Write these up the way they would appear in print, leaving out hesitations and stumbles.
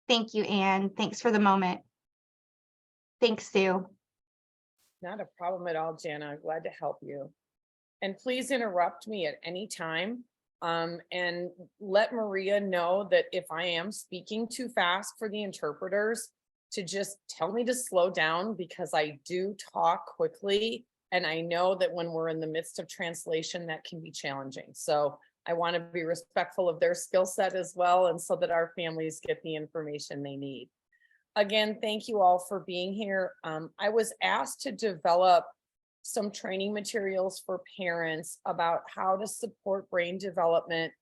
Thank you, Anne. Thanks for the moment. Thanks, Sue. Not a problem at all, Jana. I'm glad to help you. And please interrupt me at any time. And let Maria know that if I am speaking too fast for the interpreters, to just tell me to slow down because I do talk quickly. And I know that when we're in the midst of translation, that can be challenging. So I want to be respectful of their skill set as well, and so that our families get the information they need. Again, thank you all for being here. I was asked to develop some training materials for parents about how to support brain development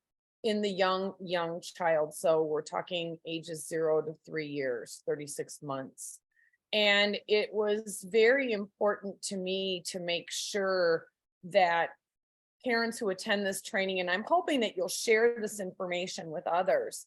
in the young child. So we're talking ages 0 to 3 years, 36 months. And it was very important to me to make sure that parents who attend this training, and I'm hoping that you'll share this information with others,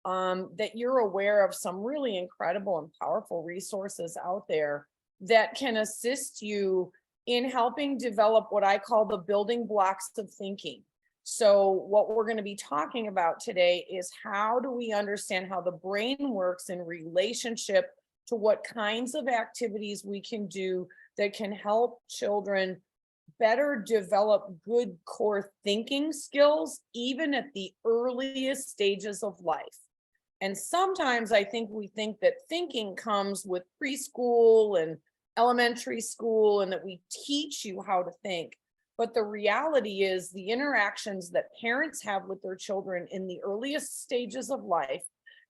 that you're aware of some really incredible and powerful resources out there that can assist you in helping develop what I call the building blocks of thinking. So what we're going to be talking about today is how do we understand how the brain works in relationship to what kinds of activities we can do that can help children better develop good core thinking skills, even at the earliest stages of life. And sometimes I think we think that thinking comes with preschool and elementary school, and that we teach you how to think. But the reality is the interactions that parents have with their children in the earliest stages of life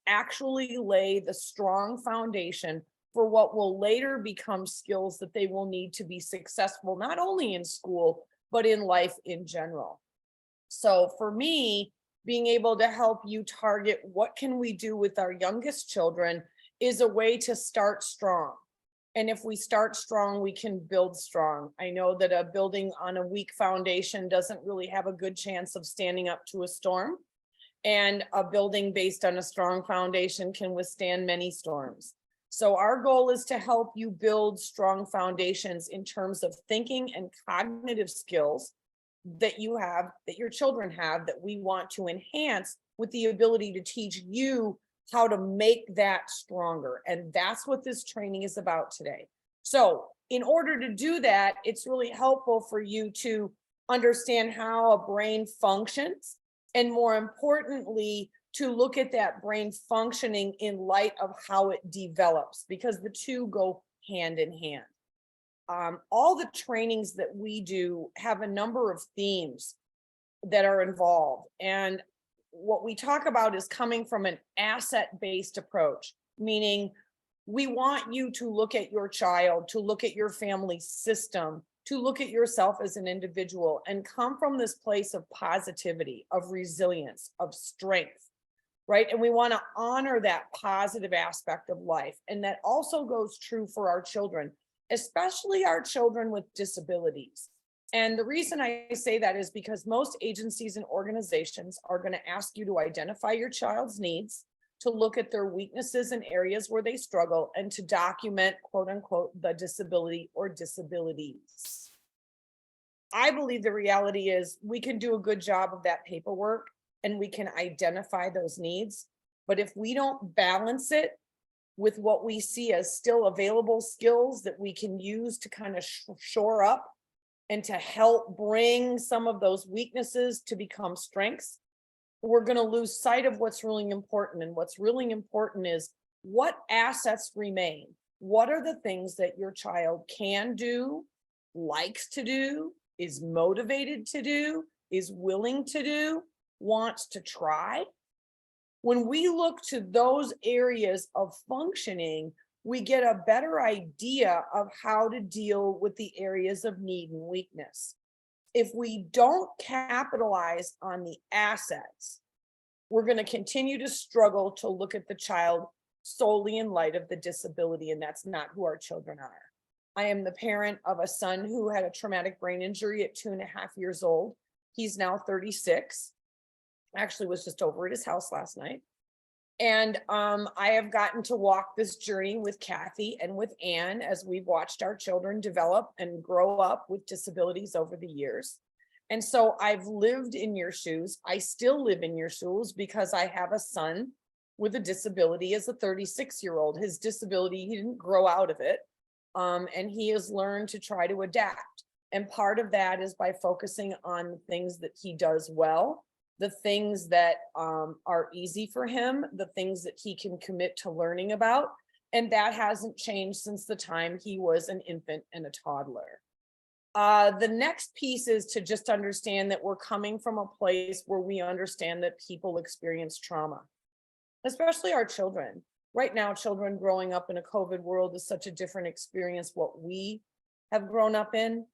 actually lay the strong foundation for what will later become skills that they will need to be successful, not only in school, but in life in general. So for me, being able to help you target what can we do with our youngest children is a way to start strong. And if we start strong, we can build strong. I know that a building on a weak foundation doesn't really have a good chance of standing up to a storm. And a building based on a strong foundation can withstand many storms. So our goal is to help you build strong foundations in terms of thinking and cognitive skills that you have, that your children have, that we want to enhance with the ability to teach you how to make that stronger. And that's what this training is about today. So in order to do that, it's really helpful for you to understand how a brain functions, and more importantly, to look at that brain functioning in light of how it develops, because the two go hand in hand. All the trainings that we do have a number of themes that are involved. And what we talk about is coming from an asset-based approach, meaning we want you to look at your child, to look at your family system, to look at yourself as an individual, and come from this place of positivity, of resilience, of strength, right? And we want to honor that positive aspect of life. And that also goes true for our children, especially our children with disabilities. And the reason I say that is because most agencies and organizations are going to ask you to identify your child's needs, to look at their weaknesses and areas where they struggle, and to document, quote unquote, the disability or disabilities. I believe the reality is we can do a good job of that paperwork and we can identify those needs. But if we don't balance it with what we see as still available skills that we can use to kind of shore up and to help bring some of those weaknesses to become strengths, we're going to lose sight of what's really important. And what's really important is what assets remain. What are the things that your child can do, likes to do, is motivated to do, is willing to do, wants to try? When we look to those areas of functioning, we get a better idea of how to deal with the areas of need and weakness. If we don't capitalize on the assets, we're going to continue to struggle to look at the child solely in light of the disability, and that's not who our children are. I am the parent of a son who had a traumatic brain injury at 2.5 years old. He's now 36. Actually was just over at his house last night. And I have gotten to walk this journey with Kathy and with Anne as we've watched our children develop and grow up with disabilities over the years. And so I've lived in your shoes. I still live in your shoes because I have a son with a disability as a 36-year-old. His disability, he didn't grow out of it. And he has learned to try to adapt. And part of that is by focusing on the things that he does well, the things that are easy for him, the things that he can commit to learning about. And that hasn't changed since the time he was an infant and a toddler. The next piece is to just understand that we're coming from a place where we understand that people experience trauma, especially our children. Right now, children growing up in a COVID world is such a different experience what we have grown up in.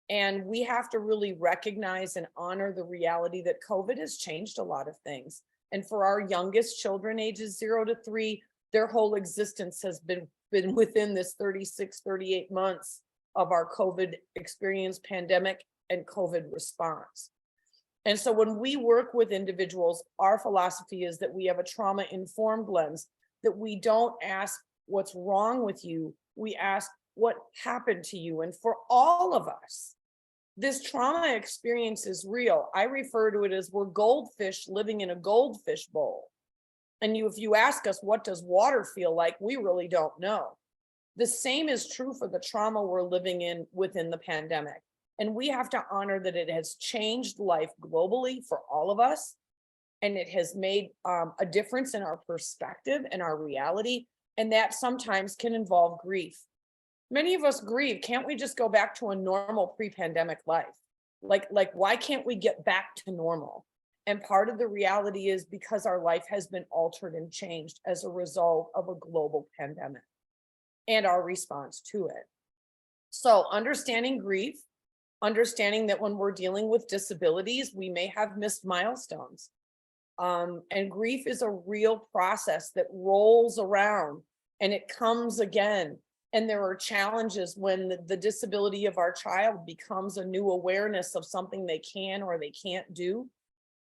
And we have to really recognize and honor the reality that COVID has changed a lot of things. And for our youngest children, ages 0 to 3, their whole existence has been within this 36, 38 months of our COVID experience, pandemic, and COVID response. And so when we work with individuals, our philosophy is that we have a trauma-informed lens, that we don't ask what's wrong with you, we ask what happened to you. And for all of us, this trauma experience is real. I refer to it as we're goldfish living in a goldfish bowl. And if you ask us, what does water feel like? We really don't know. The same is true for the trauma we're living in within the pandemic. And we have to honor that it has changed life globally for all of us. And it has made a difference in our perspective and our reality. And that sometimes can involve grief. Many of us grieve. Can't we just go back to a normal pre-pandemic life? Like, why can't we get back to normal? And part of the reality is because our life has been altered and changed as a result of a global pandemic and our response to it. So understanding grief, understanding that when we're dealing with disabilities, we may have missed milestones. And grief is a real process that rolls around and it comes again. And there are challenges when the disability of our child becomes a new awareness of something they can or they can't do.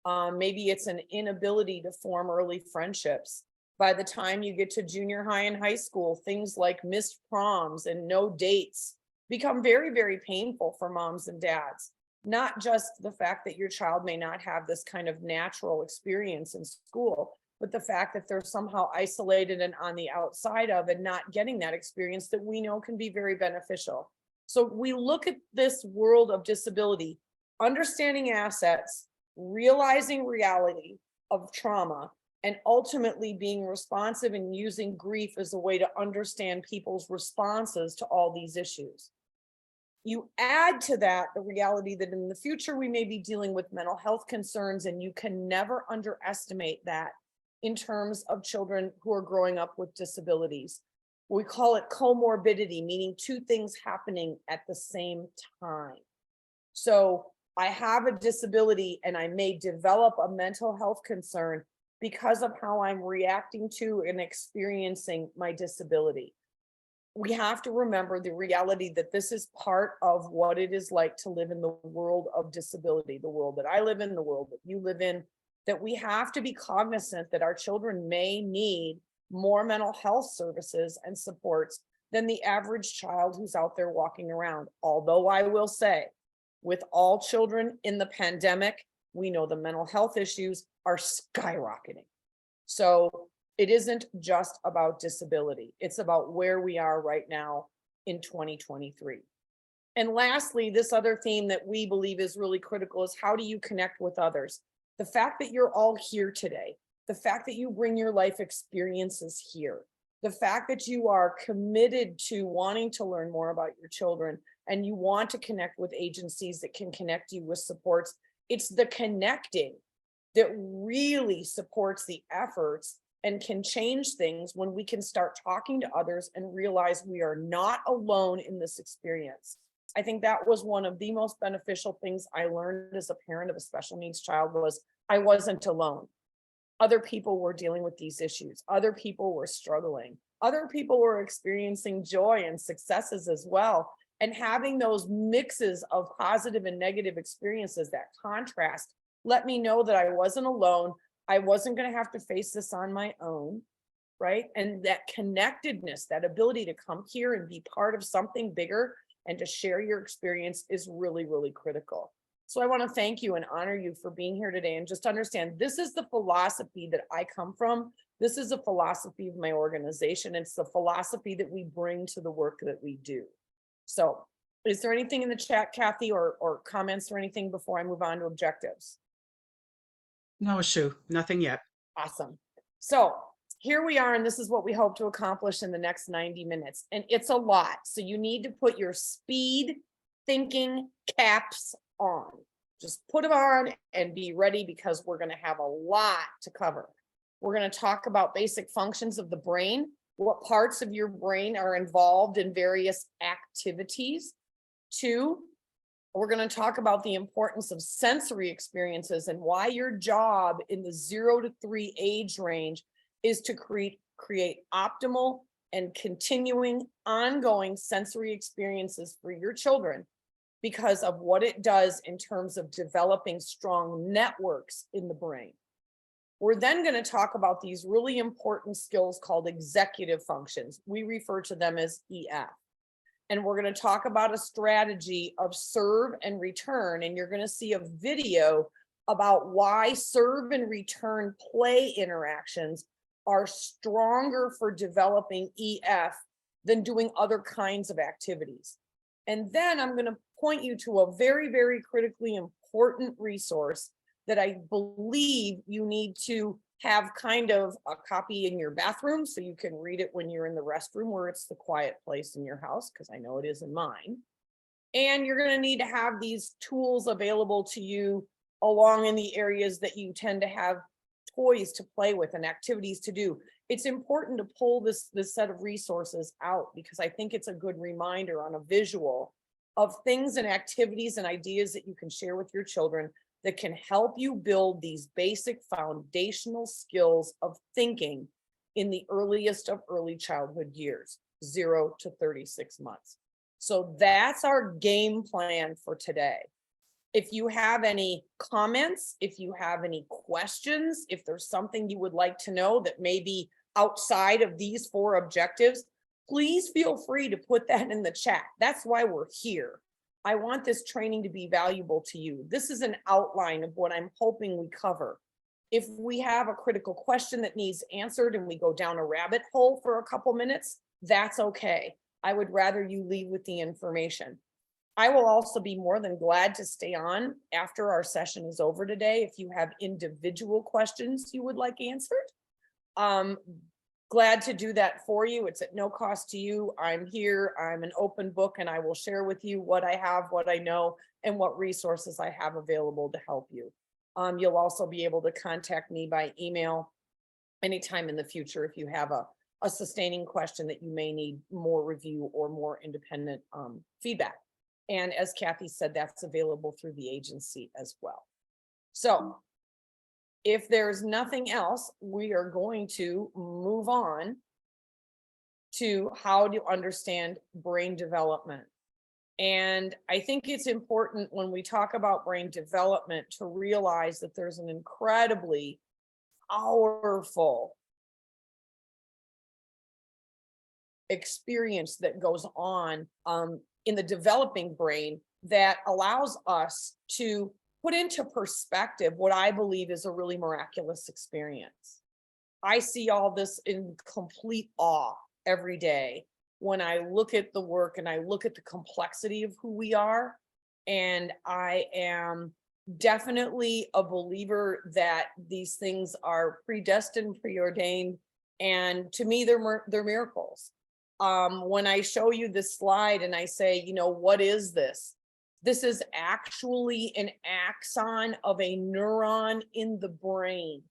Maybe it's an inability to form early friendships. By the time you get to junior high and high school, things like missed proms and no dates become very, very painful for moms and dads. Not just the fact that your child may not have this kind of natural experience in school, but the fact that they're somehow isolated and on the outside of and not getting that experience that we know can be very beneficial. So we look at this world of disability, understanding assets, realizing reality of trauma, and ultimately being responsive and using grief as a way to understand people's responses to all these issues. You add to that the reality that in the future we may be dealing with mental health concerns, and you can never underestimate that in terms of children who are growing up with disabilities. We call it comorbidity, meaning two things happening at the same time. So I have a disability and I may develop a mental health concern because of how I'm reacting to and experiencing my disability. We have to remember the reality that this is part of what it is like to live in the world of disability, the world that I live in, the world that you live in, that we have to be cognizant that our children may need more mental health services and supports than the average child who's out there walking around. Although I will say, with all children in the pandemic, we know the mental health issues are skyrocketing. So it isn't just about disability. It's about where we are right now in 2023. And lastly, this other theme that we believe is really critical is how do you connect with others? The fact that you're all here today, the fact that you bring your life experiences here, the fact that you are committed to wanting to learn more about your children and you want to connect with agencies that can connect you with supports, it's the connecting that really supports the efforts and can change things when we can start talking to others and realize we are not alone in this experience. I think that was one of the most beneficial things I learned as a parent of a special needs child was I wasn't alone. Other people were dealing with these issues. Other people were struggling. Other people were experiencing joy and successes as well. And having those mixes of positive and negative experiences, that contrast, let me know that I wasn't alone. I wasn't going to have to face this on my own, right? And that connectedness, that ability to come here and be part of something bigger and to share your experience is really, really critical. So I want to thank you and honor you for being here today and just understand this is the philosophy that I come from, This is a philosophy of my organization. It's the philosophy that we bring to the work that we do. So is there anything in the chat, Kathy, or comments or anything before I move on to objectives? No, Sue, nothing yet. Awesome. So here we are, and this is what we hope to accomplish in the next 90 minutes. And it's a lot. So you need to put your speed thinking caps on. Just put them on and be ready, because we're going to have a lot to cover. We're going to talk about basic functions of the brain, what parts of your brain are involved in various activities. 2, we're going to talk about the importance of sensory experiences and why your job in the 0 to 3 age range is to create optimal and continuing ongoing sensory experiences for your children, because of what it does in terms of developing strong networks in the brain. We're then going to talk about these really important skills called executive functions. We refer to them as EF. And we're going to talk about a strategy of serve and return. And you're going to see a video about why serve and return play interactions are stronger for developing EF than doing other kinds of activities. And then I'm going to point you to a very, very critically important resource that I believe you need to have kind of a copy in your bathroom so you can read it when you're in the restroom, where it's the quiet place in your house, because I know it is in mine. And you're going to need to have these tools available to you along in the areas that you tend to have toys to play with and activities to do. It's important to pull this set of resources out, because I think it's a good reminder on a visual of things and activities and ideas that you can share with your children that can help you build these basic foundational skills of thinking in the earliest of early childhood years, 0 to 36 months. So that's our game plan for today. If you have any comments, if you have any questions, if there's something you would like to know that may be outside of these 4 objectives, please feel free to put that in the chat. That's why we're here. I want this training to be valuable to you. This is an outline of what I'm hoping we cover. If we have a critical question that needs answered and we go down a rabbit hole for a couple minutes, that's okay. I would rather you leave with the information. I will also be more than glad to stay on after our session is over today if you have individual questions you would like answered. Glad to do that for you. It's at no cost to you. I'm here. I'm an open book, and I will share with you what I have, what I know, and what resources I have available to help you. You'll also be able to contact me by email anytime in the future if you have a sustaining question that you may need more review or more independent feedback. And as Kathy said, that's available through the agency as well. So if there's nothing else, we are going to move on to how to understand brain development. And I think it's important when we talk about brain development to realize that there's an incredibly powerful experience that goes on in the developing brain that allows us to put into perspective what I believe is a really miraculous experience. I see all this in complete awe every day when I look at the work and I look at the complexity of who we are. And I am definitely a believer that these things are predestined, preordained, and to me, they're miracles. When I show you this slide and I say, you know, what is this? This is actually an axon of a neuron in the brain.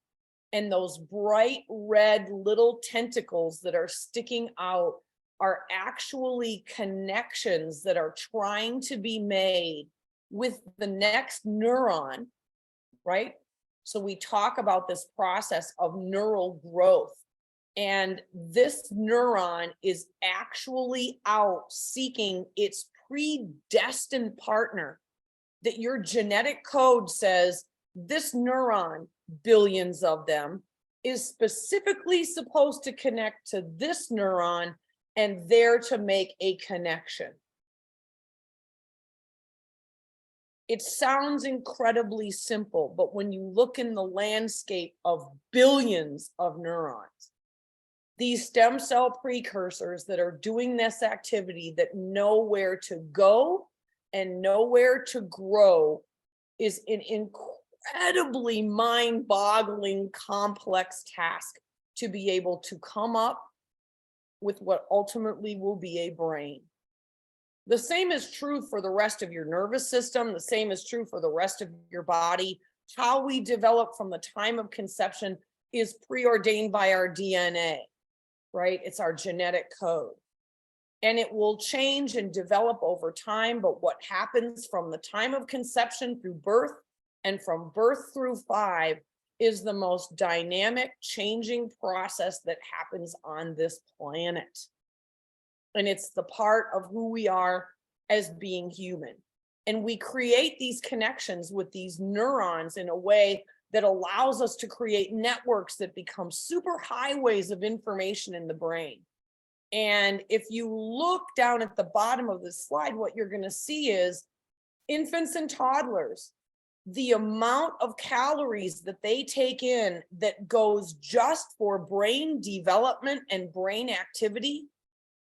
And those bright red little tentacles that are sticking out are actually connections that are trying to be made with the next neuron, right? So we talk about this process of neural growth. And this neuron is actually out seeking its predestined partner, that your genetic code says this neuron, billions of them, is specifically supposed to connect to this neuron and there to make a connection. It sounds incredibly simple, but when you look in the landscape of billions of neurons, these stem cell precursors that are doing this activity that know where to go and know where to grow is an incredibly mind-boggling, complex task to be able to come up with what ultimately will be a brain. The same is true for the rest of your nervous system. The same is true for the rest of your body. How we develop from the time of conception is preordained by our DNA, right? It's our genetic code. And it will change and develop over time. But what happens from the time of conception through birth and from birth through 5 is the most dynamic, changing process that happens on this planet. And it's the part of who we are as being human. And we create these connections with these neurons in a way that allows us to create networks that become super highways of information in the brain. And if you look down at the bottom of this slide, what you're going to see is infants and toddlers, the amount of calories that they take in that goes just for brain development and brain activity.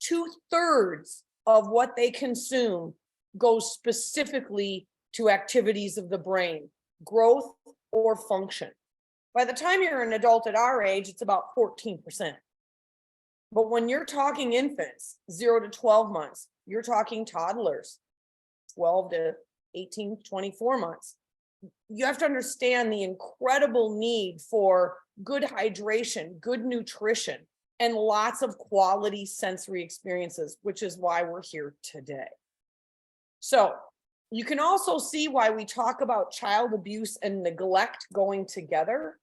2/3 of what they consume goes specifically to activities of the brain, growth or function. By the time you're an adult at our age, it's about 14%. But when you're talking infants, 0 to 12 months, you're talking toddlers, 12 to 18, 24 months. You have to understand the incredible need for good hydration, good nutrition, and lots of quality sensory experiences, which is why we're here today. So you can also see why we talk about child abuse and neglect going together,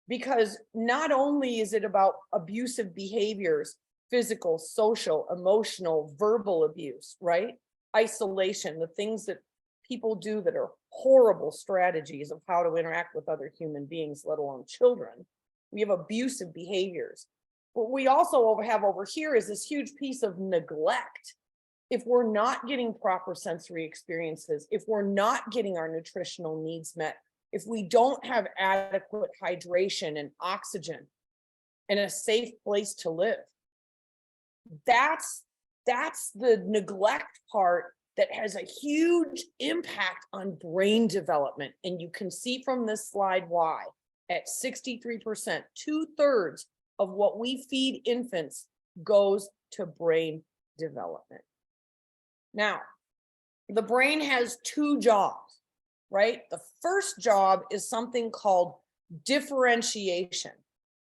because not only is it about abusive behaviors, physical, social, emotional, verbal abuse, right? Isolation, the things that people do that are horrible strategies of how to interact with other human beings, let alone children. We have abusive behaviors. What we also have over here is this huge piece of neglect. If we're not getting proper sensory experiences, if we're not getting our nutritional needs met, if we don't have adequate hydration and oxygen and a safe place to live, that's the neglect part that has a huge impact on brain development. And you can see from this slide why. At 63%, 2/3 of what we feed infants goes to brain development. Now, the brain has 2 jobs, right? The first job is something called differentiation,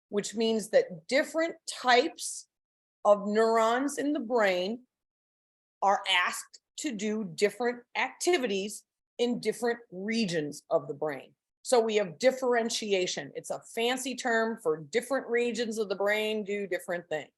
which means that different types of neurons in the brain are asked to do different activities in different regions of the brain. So we have differentiation. It's a fancy term for different regions of the brain do different things.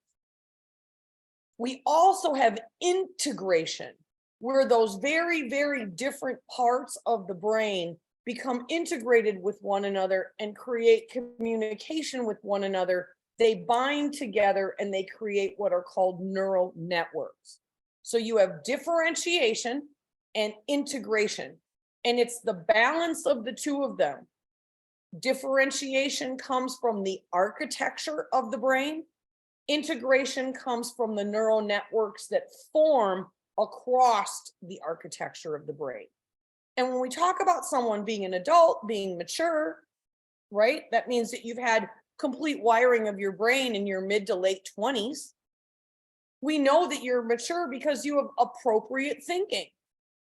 We also have integration, where those very, very different parts of the brain become integrated with one another and create communication with one another. They bind together and they create what are called neural networks. So you have differentiation and integration, and it's the balance of the 2 of them. Differentiation comes from the architecture of the brain. Integration comes from the neural networks that form across the architecture of the brain. And when we talk about someone being an adult, being mature, right? That means that you've had complete wiring of your brain in your mid to late 20s. We know that you're mature because you have appropriate thinking.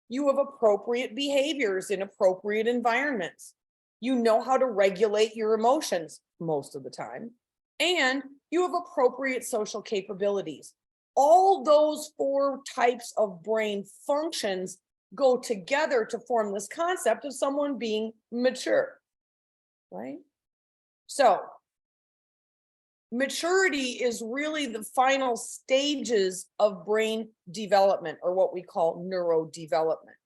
You have appropriate behaviors in appropriate environments. You know how to regulate your emotions most of the time. And you have appropriate social capabilities. All those 4 types of brain functions go together to form this concept of someone being mature, right? So maturity is really the final stages of brain development, or what we call neurodevelopment.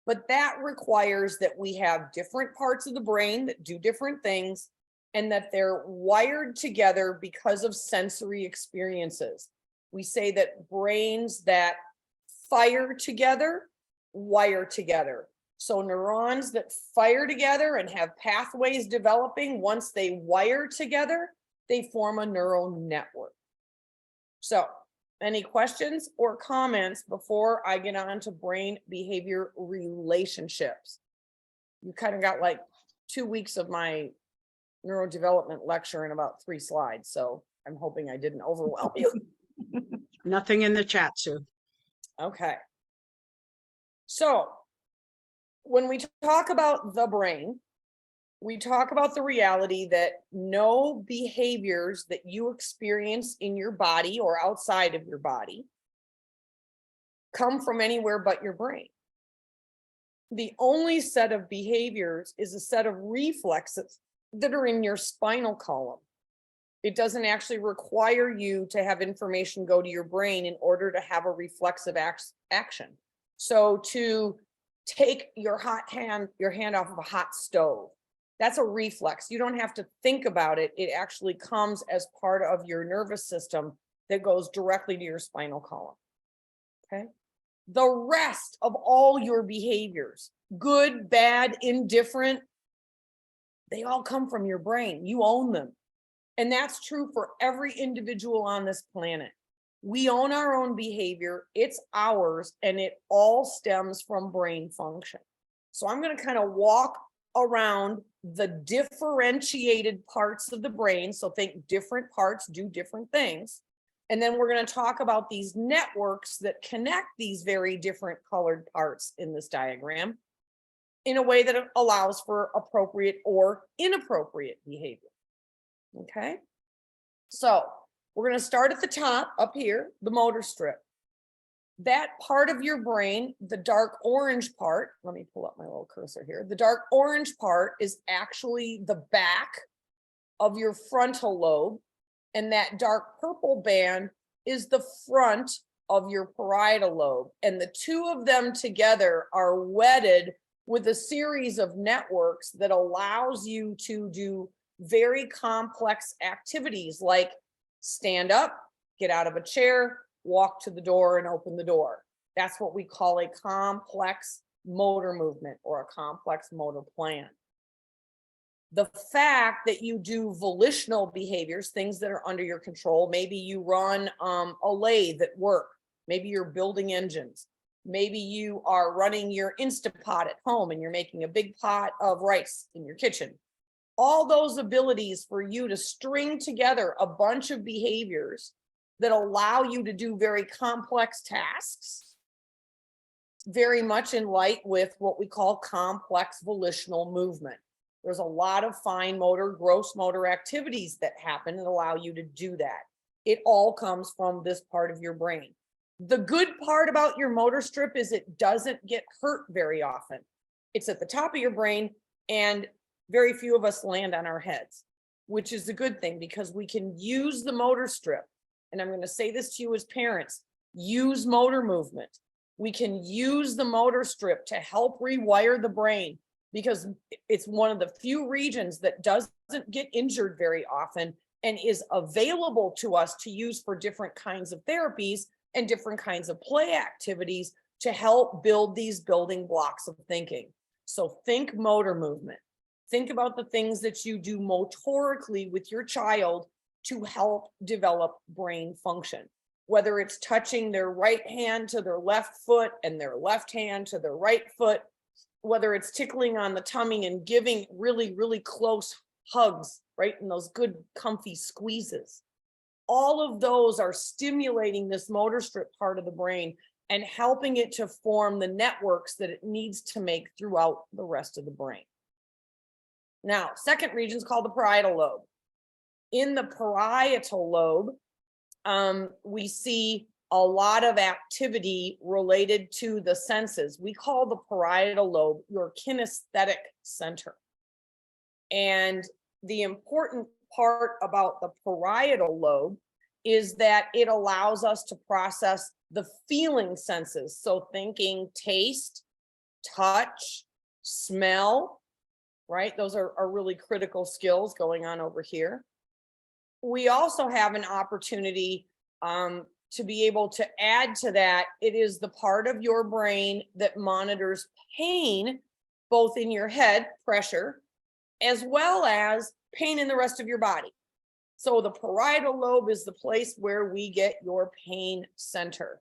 But that requires that we have different parts of the brain that do different things, and that they're wired together because of sensory experiences. We say that brains that fire together, wire together. So neurons that fire together and have pathways developing, once they wire together, they form a neural network. So, any questions or comments before I get on to brain behavior relationships? You kind of got like 2 weeks of my neurodevelopment lecture in about 3 slides, so I'm hoping I didn't overwhelm you. Nothing in the chat, Sue. Okay. So, when we talk about the brain, we talk about the reality that no behaviors that you experience in your body or outside of your body come from anywhere but your brain. The only set of behaviors is a set of reflexes that are in your spinal column. It doesn't actually require you to have information go to your brain in order to have a reflexive action. So to take your hand off of a hot stove, that's a reflex. You don't have to think about it. It actually comes as part of your nervous system that goes directly to your spinal column. Okay. The rest of all your behaviors, good, bad, indifferent, they all come from your brain. You own them. And that's true for every individual on this planet. We own our own behavior. It's ours, and it all stems from brain function. So I'm going to kind of walk around the differentiated parts of the brain. So think different parts do different things. And then we're going to talk about these networks that connect these very different colored parts in this diagram in a way that allows for appropriate or inappropriate behavior. Okay. So we're going to start at the top up here, the motor strip. That part of your brain, the dark orange part, let me pull up my little cursor here. The dark orange part is actually the back of your frontal lobe, and that dark purple band is the front of your parietal lobe. And the two of them together are wedded with a series of networks that allows you to do very complex activities like stand up, get out of a chair, walk to the door and open the door. That's what we call a complex motor movement or a complex motor plan. The fact that you do volitional behaviors, things that are under your control, maybe you run a lathe at work, maybe you're building engines, maybe you are running your Instapot at home and you're making a big pot of rice in your kitchen. All those abilities for you to string together a bunch of behaviors that allow you to do very complex tasks, very much in light with what we call complex volitional movement. There's a lot of fine motor, gross motor activities that happen and allow you to do that. It all comes from this part of your brain. The good part about your motor strip is it doesn't get hurt very often. It's at the top of your brain, and very few of us land on our heads, which is a good thing because we can use the motor strip. And I'm going to say this to you as parents, use motor movement. We can use the motor strip to help rewire the brain because it's one of the few regions that doesn't get injured very often and is available to us to use for different kinds of therapies and different kinds of play activities to help build these building blocks of thinking. So think motor movement. Think about the things that you do motorically with your child to help develop brain function, whether it's touching their right hand to their left foot and their left hand to their right foot, whether it's tickling on the tummy and giving really, really close hugs, right? And those good comfy squeezes. All of those are stimulating this motor strip part of the brain and helping it to form the networks that it needs to make throughout the rest of the brain. Now, second region is called the parietal lobe. In the parietal lobe, we see a lot of activity related to the senses. We call the parietal lobe your kinesthetic center. And the important part about the parietal lobe is that it allows us to process the feeling senses. So thinking taste, touch, smell, right? Those are really critical skills going on over here. We also have an opportunity to be able to add to that. It is the part of your brain that monitors pain both in your head, pressure, as well as pain in the rest of your body. So the parietal lobe is the place where we get your pain center.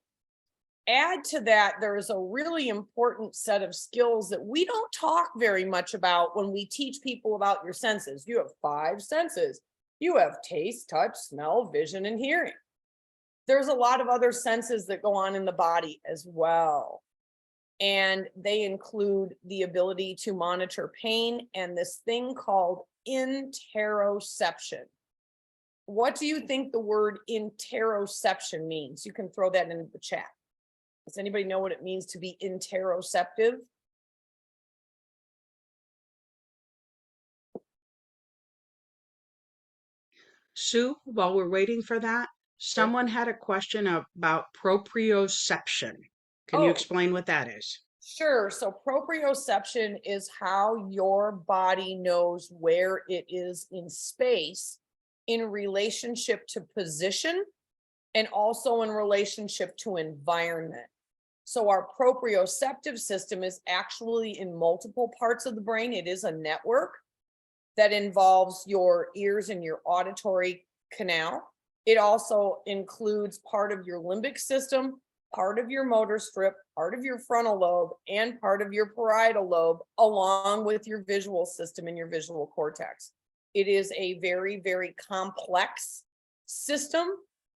Add to that, there is a really important set of skills that we don't talk very much about when we teach people about your senses. You have 5 senses. You have taste, touch, smell, vision, and hearing. There's a lot of other senses that go on in the body as well. And they include the ability to monitor pain and this thing called interoception. What do you think the word interoception means? You can throw that into the chat. Does anybody know what it means to be interoceptive? Sue, while we're waiting for that, someone had a question about proprioception. Can you Oh. explain what that is? Sure. So proprioception is how your body knows where it is in space in relationship to position and also in relationship to environment. So our proprioceptive system is actually in multiple parts of the brain. It is a network that involves your ears and your auditory canal. It also includes part of your limbic system, part of your motor strip, part of your frontal lobe, and part of your parietal lobe, along with your visual system and your visual cortex. It is a very, very complex system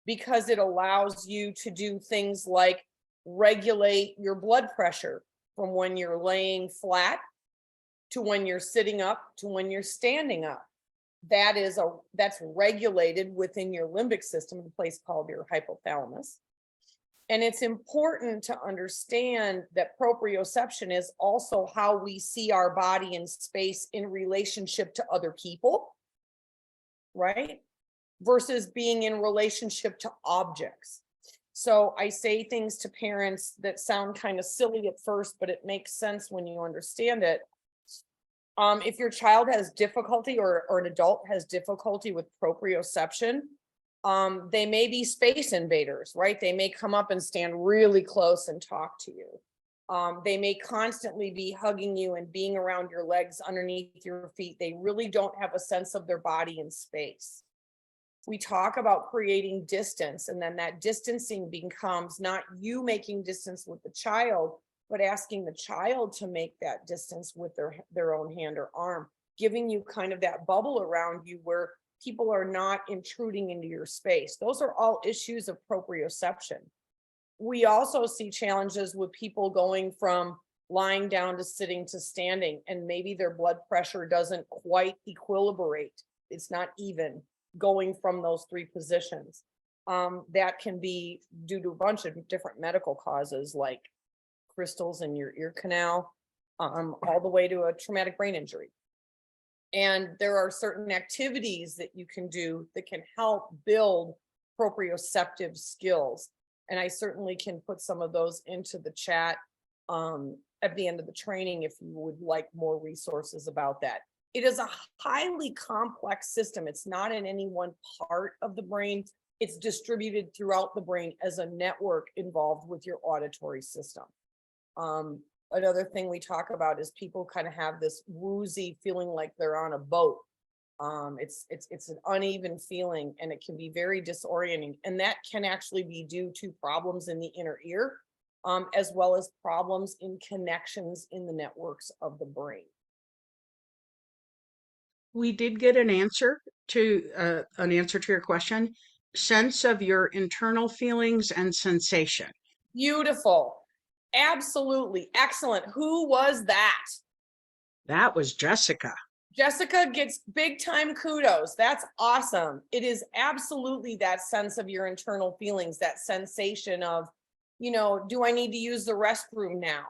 because it allows you to do things like regulate your blood pressure from when you're laying flat to when you're sitting up to when you're standing up. That's regulated within your limbic system, a place called your hypothalamus. And it's important to understand that proprioception is also how we see our body in space in relationship to other people, right? Versus being in relationship to objects. So I say things to parents that sound kind of silly at first, but it makes sense when you understand it. If your child has difficulty or an adult has difficulty with proprioception, they may be space invaders, right? They may come up and stand really close and talk to you. They may constantly be hugging you and being around your legs underneath your feet. They really don't have a sense of their body in space. We talk about creating distance, and then that distancing becomes not you making distance with the child, but asking the child to make that distance with their own hand or arm, giving you kind of that bubble around you where people are not intruding into your space. Those are all issues of proprioception. We also see challenges with people going from lying down to sitting to standing, and maybe their blood pressure doesn't quite equilibrate. It's not even going from those 3 positions. That can be due to a bunch of different medical causes like crystals in your ear canal, all the way to a traumatic brain injury. And there are certain activities that you can do that can help build proprioceptive skills. And I certainly can put some of those into the chat at the end of the training if you would like more resources about that. It is a highly complex system. It's not in any one part of the brain. It's distributed throughout the brain as a network involved with your auditory system. Another thing we talk about is people kind of have this woozy feeling like they're on a boat. It's an uneven feeling, and it can be very disorienting. And that can actually be due to problems in the inner ear, as well as problems in connections in the networks of the brain. We did get an answer to your question. Sense of your internal feelings and sensation. Beautiful. Absolutely. Excellent. Who was that? That was Jessica. Jessica gets big time kudos. That's awesome. It is absolutely that sense of your internal feelings, that sensation of, do I need to use the restroom now?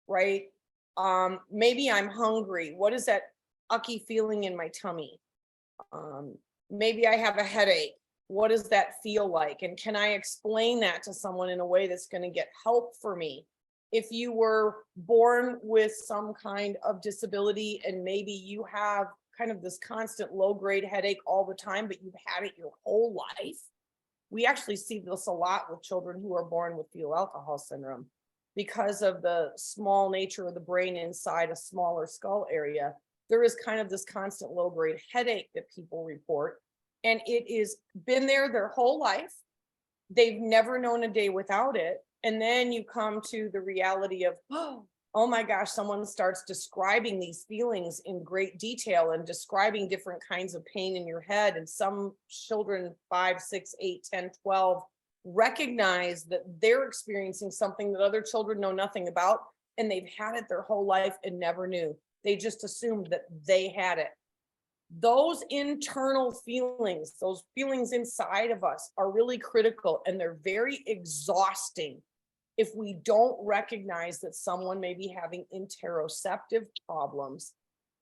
Right? Maybe I'm hungry. What is that ucky feeling in my tummy? Maybe I have a headache. What does that feel like? And can I explain that to someone in a way that's going to get help for me? If you were born with some kind of disability and maybe you have kind of this constant low-grade headache all the time, but you've had it your whole life. We actually see this a lot with children who are born with fetal alcohol syndrome. because of the small nature of the brain inside a smaller skull area, there is kind of this constant low-grade headache that people report. And it is been there their whole life. They've never known a day without it. And then you come to the reality of, oh my gosh, someone starts describing these feelings in great detail and describing different kinds of pain in your head. And some children, 5, 6, 8, 10, 12, recognize that they're experiencing something that other children know nothing about, and they've had it their whole life and never knew. They just assumed that they had it. Those internal feelings, those feelings inside of us are really critical, and they're very exhausting if we don't recognize that someone may be having interoceptive problems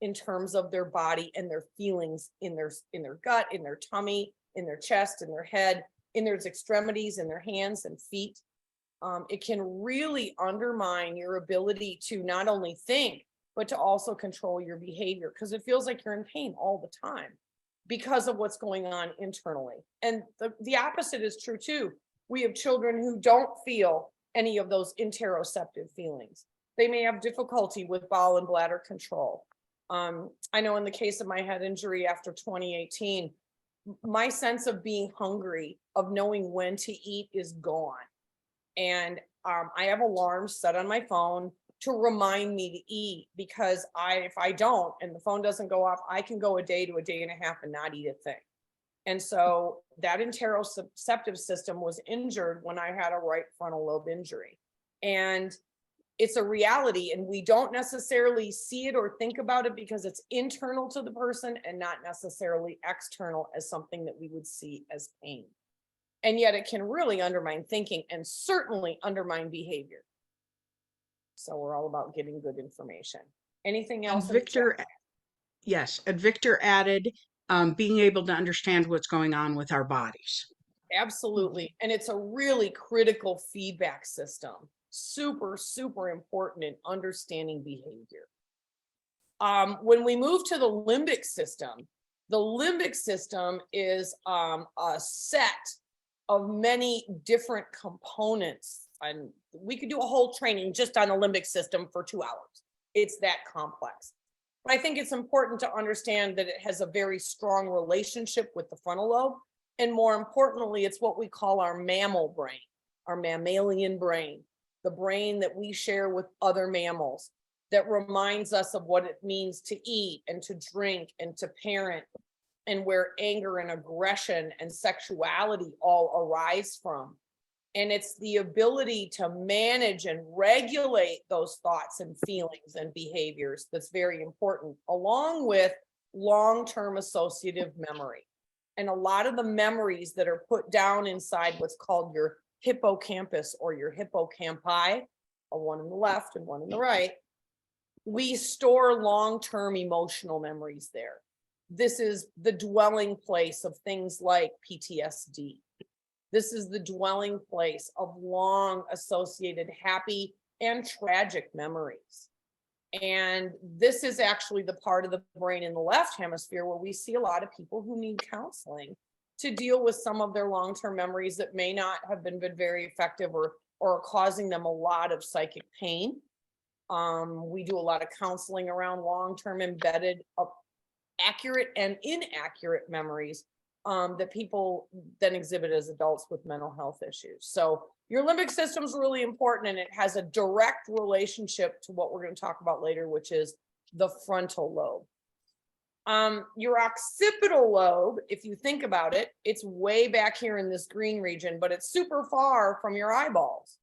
in terms of their body and their feelings in their gut, in their tummy, in their chest, in their head, in their extremities, in their hands and feet. It can really undermine your ability to not only think, but to also control your behavior, because it feels like you're in pain all the time because of what's going on internally. And the opposite is true too. We have children who don't feel any of those interoceptive feelings. They may have difficulty with bowel and bladder control. I know in the case of my head injury after 2018, my sense of being hungry, of knowing when to eat, is gone. And I have alarms set on my phone to remind me to eat, because if I don't, and the phone doesn't go off, I can go a day to a day and a half and not eat a thing. And so that interoceptive system was injured when I had a right frontal lobe injury. And it's a reality, and we don't necessarily see it or think about it because it's internal to the person and not necessarily external as something that we would see as pain. And yet it can really undermine thinking and certainly undermine behavior. So we're all about getting good information. Anything else? And Victor, yes, and Victor added being able to understand what's going on with our bodies. Absolutely. And it's a really critical feedback system. Super, super important in understanding behavior. When we move to the limbic system is a set of many different components. And we could do a whole training just on the limbic system for 2 hours. It's that complex. But I think it's important to understand that it has a very strong relationship with the frontal lobe. And more importantly, it's what we call our mammal brain, our mammalian brain, the brain that we share with other mammals, that reminds us of what it means to eat and to drink and to parent, and where anger and aggression and sexuality all arise from. And it's the ability to manage and regulate those thoughts and feelings and behaviors that's very important, along with long-term associative memory. And a lot of the memories that are put down inside what's called your hippocampus or your hippocampi, one on the left and one on the right, we store long-term emotional memories there. This is the dwelling place of things like PTSD. This is the dwelling place of long associated happy and tragic memories. And this is actually the part of the brain in the left hemisphere where we see a lot of people who need counseling to deal with some of their long-term memories that may not have been very effective or causing them a lot of psychic pain. We do a lot of counseling around long-term embedded accurate and inaccurate memories that people then exhibit as adults with mental health issues. So your limbic system is really important, and it has a direct relationship to what we're going to talk about later, which is the frontal lobe. Your occipital lobe, if you think about it, it's way back here in this green region, but it's super far from your eyeballs.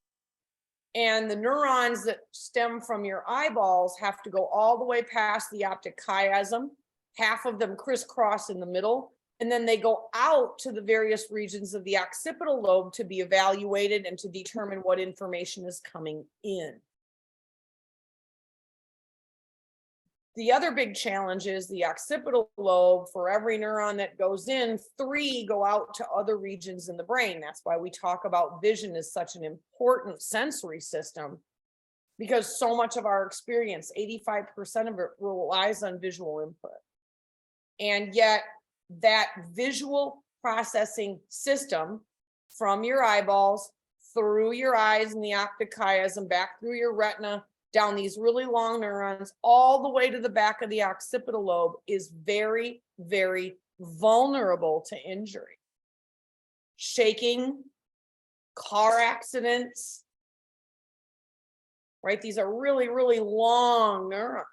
And the neurons that stem from your eyeballs have to go all the way past the optic chiasm. Half of them crisscross in the middle, and then they go out to the various regions of the occipital lobe to be evaluated and to determine what information is coming in. The other big challenge is the occipital lobe. For every neuron that goes in, 3 go out to other regions in the brain. That's why we talk about vision as such an important sensory system, because so much of our experience, 85% of it, relies on visual input. And yet that visual processing system from your eyeballs through your eyes and the optic chiasm, back through your retina, down these really long neurons, all the way to the back of the occipital lobe, is very, very vulnerable to injury. Shaking, car accidents, right? These are really, really long neurons,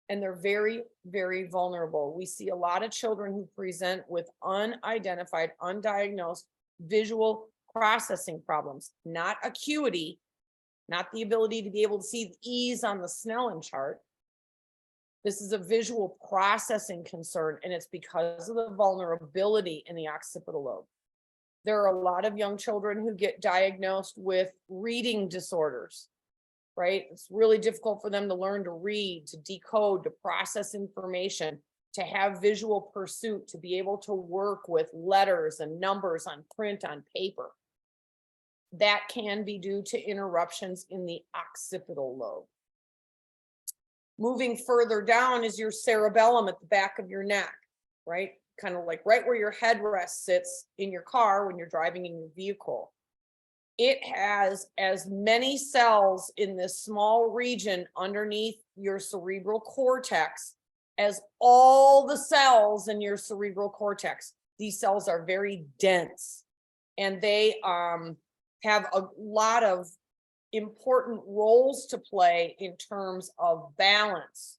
and they're very, very vulnerable. We see a lot of children who present with unidentified, undiagnosed visual processing problems, not acuity, not the ability to be able to see the E's on the Snellen chart. This is a visual processing concern, and it's because of the vulnerability in the occipital lobe. There are a lot of young children who get diagnosed with reading disorders, right? It's really difficult for them to learn to read, to decode, to process information, to have visual pursuit, to be able to work with letters and numbers on print, on paper. That can be due to interruptions in the occipital lobe. Moving further down is your cerebellum at the back of your neck, right? Kind of like right where your headrest sits in your car when you're driving in your vehicle. It has as many cells in this small region underneath your cerebral cortex as all the cells in your cerebral cortex. These cells are very dense, and they have a lot of important roles to play in terms of balance,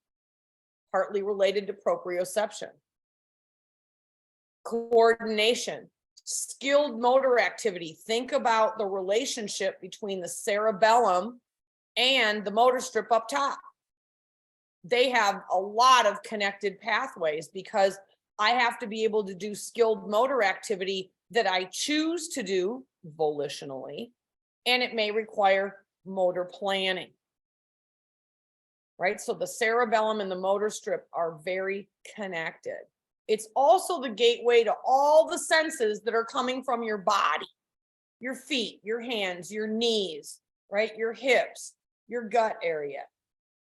partly related to proprioception, coordination, skilled motor activity. Think about the relationship between the cerebellum and the motor strip up top. They have a lot of connected pathways because I have to be able to do skilled motor activity that I choose to do volitionally, and it may require motor planning, right? So the cerebellum and the motor strip are very connected. It's also the gateway to all the senses that are coming from your body, your feet, your hands, your knees, right? Your hips, your gut area,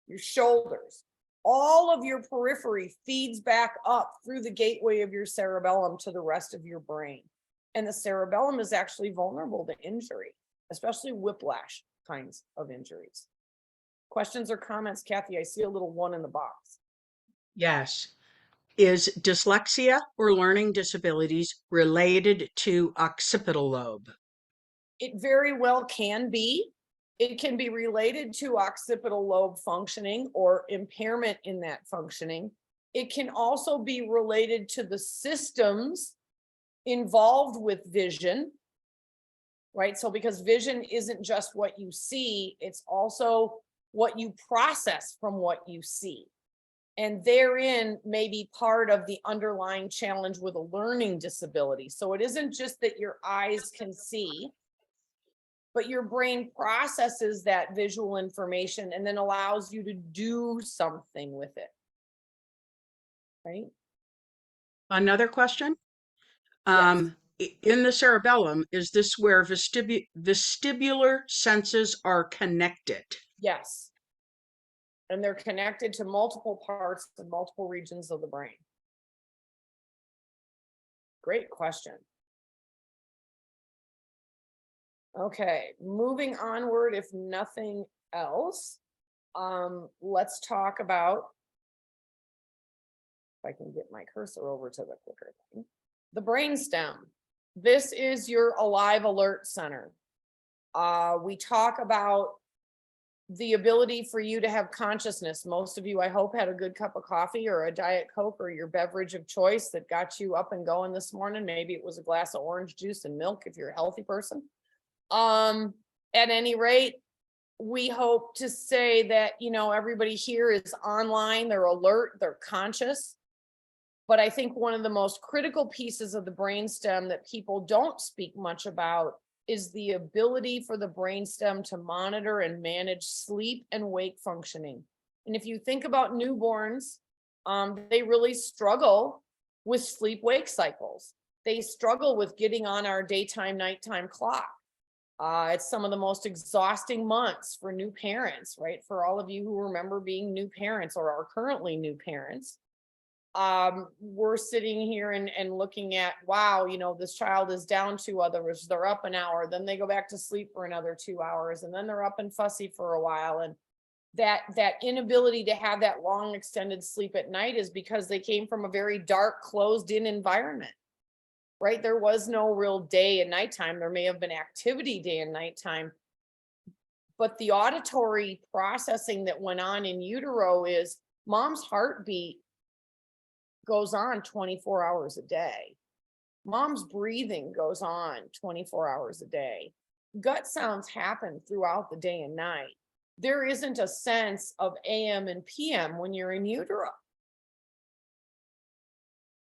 your shoulders. All of your periphery feeds back up through the gateway of your cerebellum to the rest of your brain. And the cerebellum is actually vulnerable to injury, especially whiplash kinds of injuries. Questions or comments, Kathy? I see a little one in the box. Yes. Is dyslexia or learning disabilities related to occipital lobe? It very well can be. It can be related to occipital lobe functioning or impairment in that functioning. It can also be related to the systems involved with vision, right? So because vision isn't just what you see, it's also what you process from what you see. And therein may be part of the underlying challenge with a learning disability. So it isn't just that your eyes can see, but your brain processes that visual information and then allows you to do something with it, right? Another question? Yes. In the cerebellum, is this where vestibular senses are connected? Yes. And they're connected to multiple parts and multiple regions of the brain. Great question. Okay, moving onward, if nothing else, let's talk about, if I can get my cursor over to the clicker thing, the brainstem. This is your alive alert center. We talk about the ability for you to have consciousness. Most of you, I hope, had a good cup of coffee or a Diet Coke or your beverage of choice that got you up and going this morning. Maybe it was a glass of orange juice and milk if you're a healthy person. At any rate, we hope to say that, you know, everybody here is online, they're alert, they're conscious. But I think one of the most critical pieces of the brainstem that people don't speak much about is the ability for the brainstem to monitor and manage sleep and wake functioning. And if you think about newborns, they really struggle with sleep-wake cycles. They struggle with getting on our daytime, nighttime clock. It's some of the most exhausting months for new parents, right? For all of you who remember being new parents or are currently new parents. we're sitting here and looking at, wow, you know, this child is down 2 hours, they're up an hour, then they go back to sleep for another 2 hours, and then they're up and fussy for a while. And that inability to have that long extended sleep at night is because they came from a very dark, closed in environment, right? There was no real day and nighttime. There may have been activity day and nighttime, but the auditory processing that went on in utero is mom's heartbeat goes on 24 hours a day. Mom's breathing goes on 24 hours a day. Gut sounds happen throughout the day and night. There isn't a sense of AM and PM when you're in utero.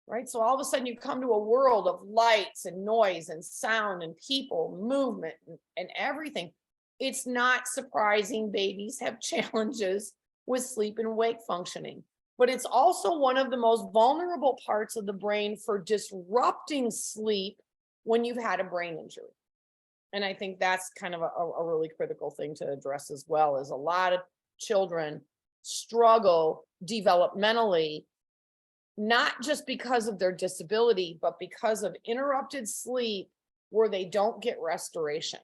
Right? So all of a sudden you come to a world of lights and noise and sound and people, movement and everything. It's not surprising babies have challenges with sleep and wake functioning, but it's also one of the most vulnerable parts of the brain for disrupting sleep when you've had a brain injury. And I think that's kind of a really critical thing to address as well, is a lot of children struggle developmentally, not just because of their disability, but because of interrupted sleep where they don't get restoration.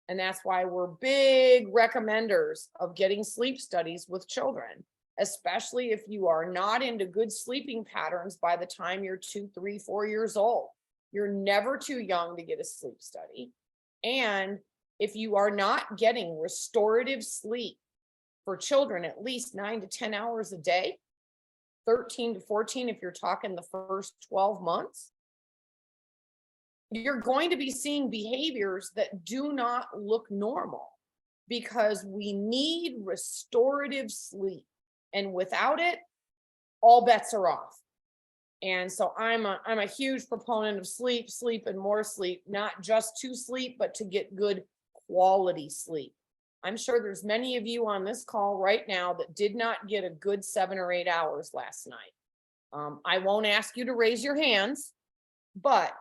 And that's why we're big recommenders of getting sleep studies with children, especially if you are not into good sleeping patterns by the time you're 2, 3, 4 years old. You're never too young to get a sleep study. And if you are not getting restorative sleep for children, at least 9 to 10 hours a day, 13 to 14, if you're talking the first 12 months, you're going to be seeing behaviors that do not look normal, because we need restorative sleep. And without it, all bets are off. And so I'm a huge proponent of sleep, and more sleep, not just to sleep, but to get good quality sleep. I'm sure there's many of you on this call right now that did not get a good 7 or 8 hours last night. I won't ask you to raise your hands, but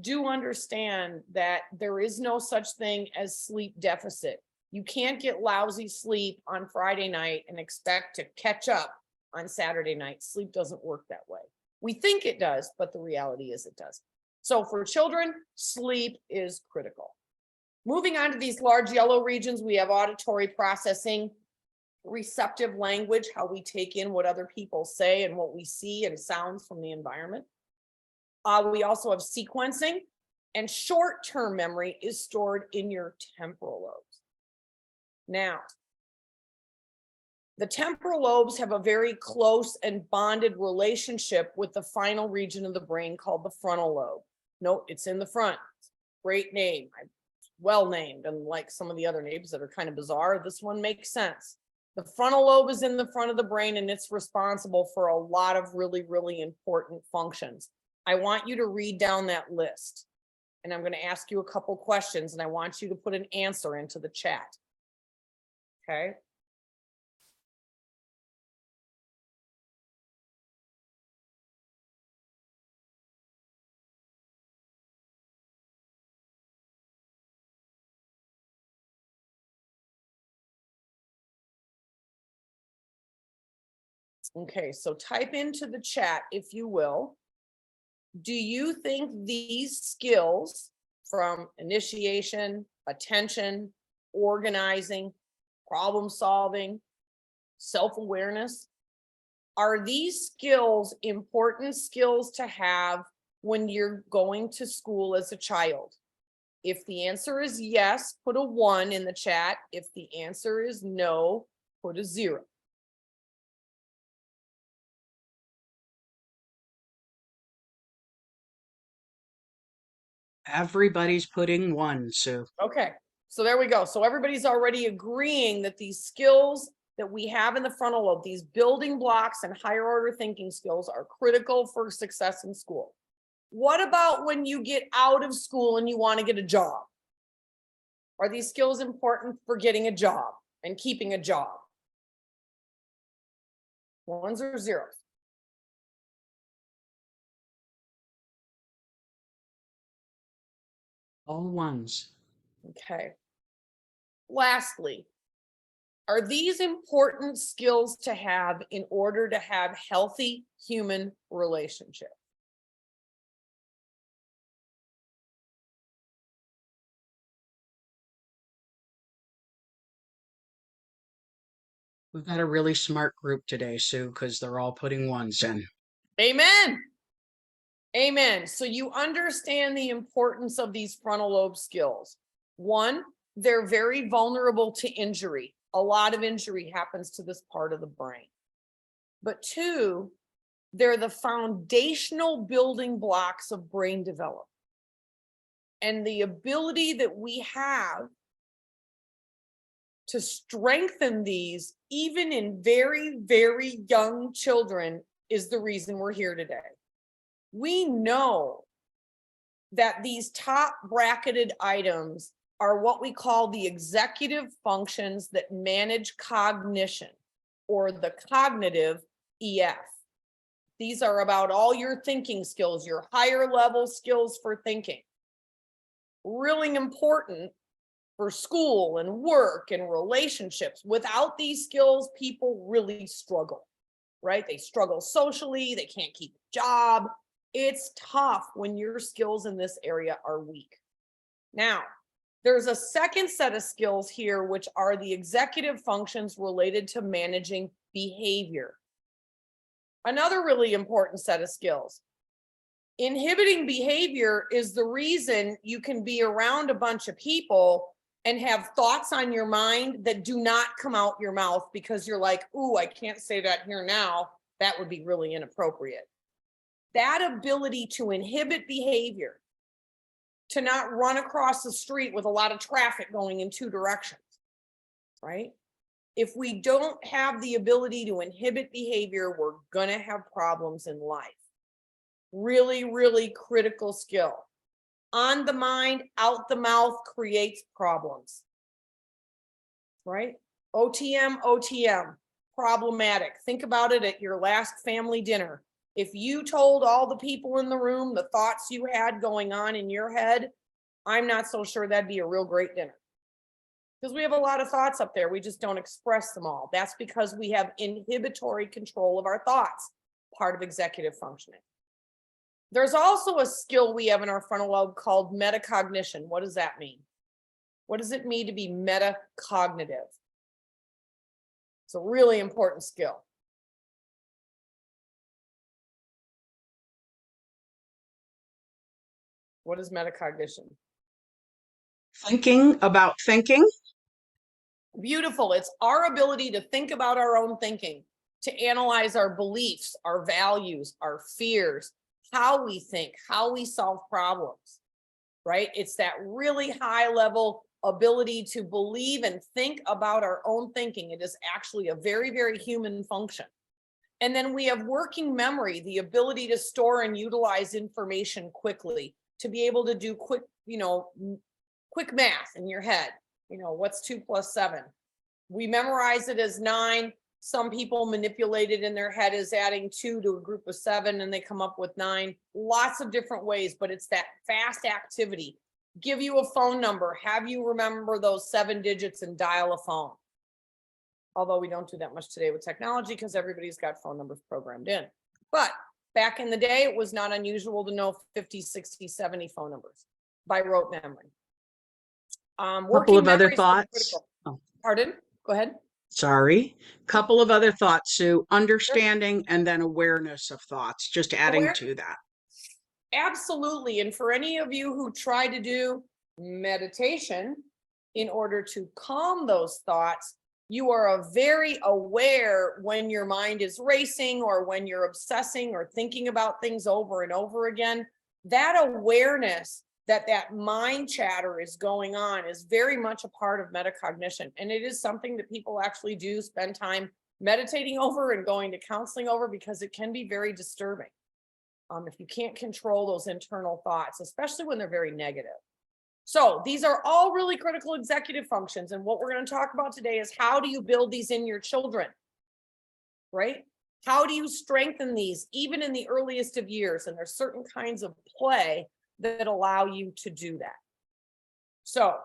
do understand that there is no such thing as sleep deficit. You can't get lousy sleep on Friday night and expect to catch up on Saturday night. Sleep doesn't work that way. We think it does, but the reality is it does. So for children, sleep is critical. Moving on to these large yellow regions, we have auditory processing, receptive language, how we take in what other people say and what we see and sounds from the environment. We also have sequencing, and short-term memory is stored in your temporal lobes. Now, the temporal lobes have a very close and bonded relationship with the final region of the brain called the frontal lobe. Note, it's in the front. Great name. Well named, unlike some of the other names that are kind of bizarre. This one makes sense. The frontal lobe is in the front of the brain, and it's responsible for a lot of really, really important functions. I want you to read down that list, and I'm going to ask you a couple questions, and I want you to put an answer into the chat. Okay. Okay, so type into the chat, if you will. Do you think these skills, from initiation, attention, organizing, problem solving, self-awareness, are these skills important skills to have when you're going to school as a child? If the answer is yes, put a 1 in the chat. If the answer is no, put a 0. Everybody's putting 1, Sue. Okay, so there we go. So everybody's already agreeing that these skills that we have in the frontal lobe, these building blocks and higher order thinking skills, are critical for success in school. What about when you get out of school and you want to get a job? Are these skills important for getting a job and keeping a job? 1s or 0s? All 1s. Okay. Lastly, Are these important skills to have in order to have healthy human relationships? We've got a really smart group today, Sue, because they're all putting ones in. Amen. Amen. So you understand the importance of these frontal lobe skills. One, they're very vulnerable to injury. A lot of injury happens to this part of the brain. But two, they're the foundational building blocks of brain development. And the ability that we have to strengthen these, even in very, very young children, is the reason we're here today. We know that these top bracketed items are what we call the executive functions that manage cognition, or the cognitive EF. These are about all your thinking skills, your higher level skills for thinking. Really important for school and work and relationships. Without these skills, people really struggle, right? They struggle socially, they can't keep a job. It's tough when your skills in this area are weak. Now, there's a second set of skills here, which are the executive functions related to managing behavior. Another really important set of skills. Inhibiting behavior is the reason you can be around a bunch of people and have thoughts on your mind that do not come out your mouth because you're like, ooh, I can't say that here now. That would be really inappropriate. That ability to inhibit behavior, to not run across the street with a lot of traffic going in two directions, right? If we don't have the ability to inhibit behavior, we're gonna have problems in life. Really, really critical skill. On the mind, out the mouth creates problems, right? OTM, problematic. Think about it at your last family dinner. If you told all the people in the room the thoughts you had going on in your head, I'm not so sure that'd be a real great dinner. Because we have a lot of thoughts up there, we just don't express them all. That's because we have inhibitory control of our thoughts, part of executive functioning. There's also a skill we have in our frontal lobe called metacognition. What does that mean? What does it mean to be metacognitive? It's a really important skill. What is metacognition? Thinking about thinking. Beautiful. It's our ability to think about our own thinking, to analyze our beliefs, our values, our fears, how we think, how we solve problems, right? It's that really high level ability to believe and think about our own thinking. It is actually a very, very human function. And then we have working memory, the ability to store and utilize information quickly, to be able to do quick, quick math in your head. What's 2 + 7? We memorize it as 9. Some people manipulate it in their head as adding 2 to a group of 7 and they come up with 9. Lots of different ways, but it's that fast activity. Give you a phone number, have you remember those 7 digits and dial a phone. Although we don't do that much today with technology because everybody's got phone numbers programmed in. But back in the day, it was not unusual to know 50, 60, 70 phone numbers by rote memory. Couple of other thoughts. Oh. Pardon? Go ahead. Sorry. Couple of other thoughts, Sue. Understanding and then awareness of thoughts, just adding to that. Absolutely. And for any of you who try to do meditation in order to calm those thoughts, you are very aware when your mind is racing or when you're obsessing or thinking about things over and over again. That awareness that mind chatter is going on is very much a part of metacognition. And it is something that people actually do spend time meditating over and going to counseling over because it can be very disturbing. If you can't control those internal thoughts, especially when they're very negative. So these are all really critical executive functions. And what we're going to talk about today is how do you build these in your children, right? How do you strengthen these even in the earliest of years? And there's certain kinds of play that allow you to do that. So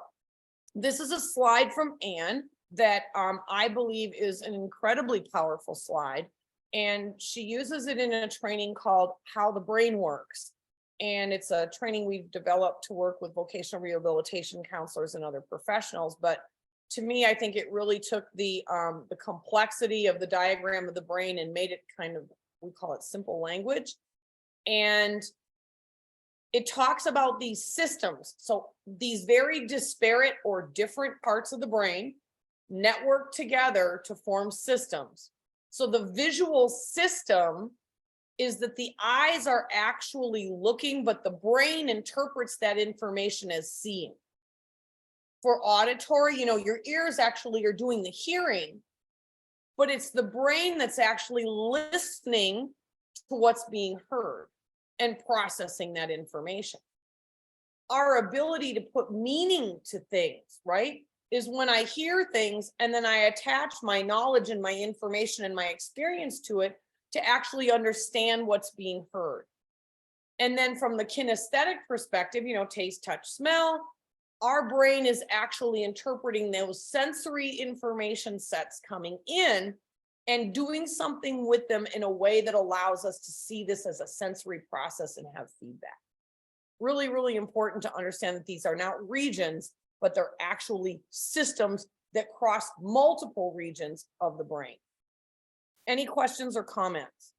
this is a slide from Anne. that I believe is an incredibly powerful slide. And she uses it in a training called How the Brain Works. And it's a training we've developed to work with vocational rehabilitation counselors and other professionals. But to me, I think it really took the complexity of the diagram of the brain and made it kind of, we call it simple language. And it talks about these systems. So these very disparate or different parts of the brain network together to form systems. So the visual system is that the eyes are actually looking, but the brain interprets that information as seeing. For auditory, your ears actually are doing the hearing, but it's the brain that's actually listening to what's being heard and processing that information. Our ability to put meaning to things, right, is when I hear things and then I attach my knowledge and my information and my experience to it to actually understand what's being heard. And then from the kinesthetic perspective, taste, touch, smell, our brain is actually interpreting those sensory information sets coming in and doing something with them in a way that allows us to see this as a sensory process and have feedback. Really, really important to understand that these are not regions, but they're actually systems that cross multiple regions of the brain. Any questions or comments?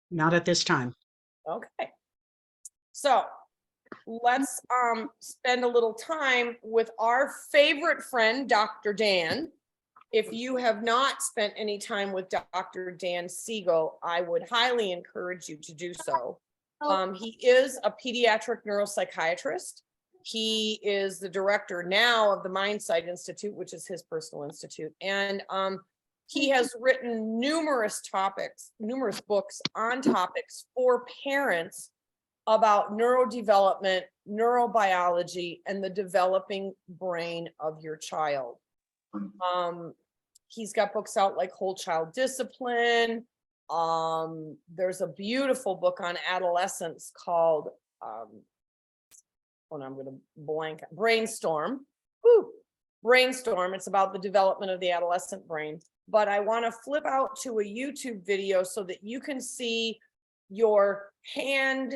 Not at this time. Okay. So let's spend a little time with our favorite friend, Dr. Dan. If you have not spent any time with Dr. Dan Siegel, I would highly encourage you to do so. He is a pediatric neuropsychiatrist. He is the director now of the Mindsight Institute, which is his personal institute. And he has written numerous books on topics for parents about neurodevelopment, neurobiology, and the developing brain of your child. He's got books out like Whole Child Discipline. There's a beautiful book on adolescence called, I'm going to blank, Brainstorm. Brainstorm. It's about the development of the adolescent brain. But I want to flip out to a YouTube video so that you can see your hand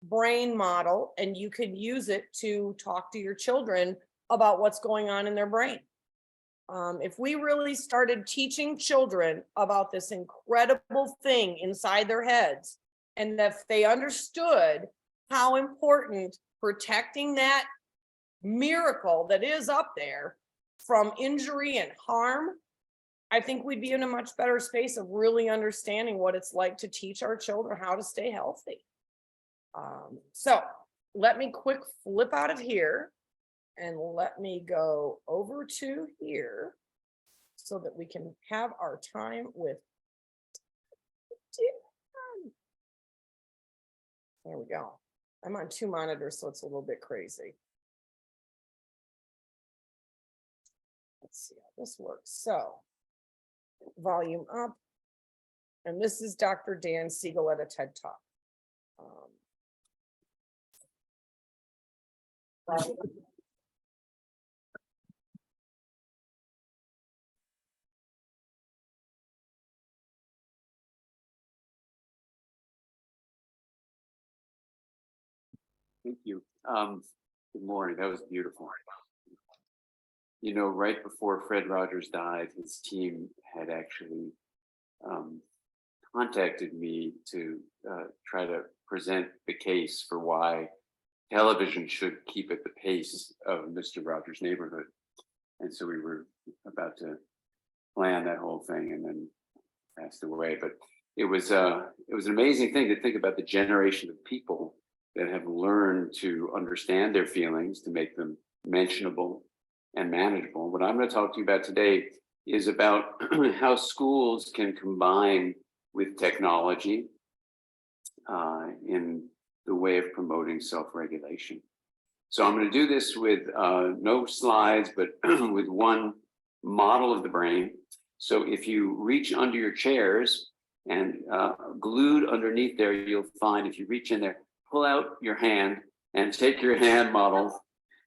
brain model and you can use it to talk to your children about what's going on in their brain. If we really started teaching children about this incredible thing inside their heads, and if they understood how important protecting that miracle that is up there from injury and harm, I think we'd be in a much better space of really understanding what it's like to teach our children how to stay healthy. So let me quick flip out of here and let me go over to here so that we can have our time with Dan. There we go. I'm on 2 monitors, so it's a little bit crazy. Let's see how this works. So volume up. And this is Dr. Dan Siegel at a TED Talk. Thank you. Good morning. That was beautiful. Right before Fred Rogers died, his team had actually contacted me to try to present the case for why television should keep at the pace of Mr. Rogers' Neighborhood. And so we were about to plan that whole thing and then passed away. But it was an amazing thing to think about the generation of people that have learned to understand their feelings, to make them mentionable and manageable. What I'm going to talk to you about today is about how schools can combine with technology in the way of promoting self-regulation. So I'm going to do this with no slides, but with one model of the brain. So if you reach under your chairs and glued underneath there, you'll find if you reach in there, pull out your hand and take your hand model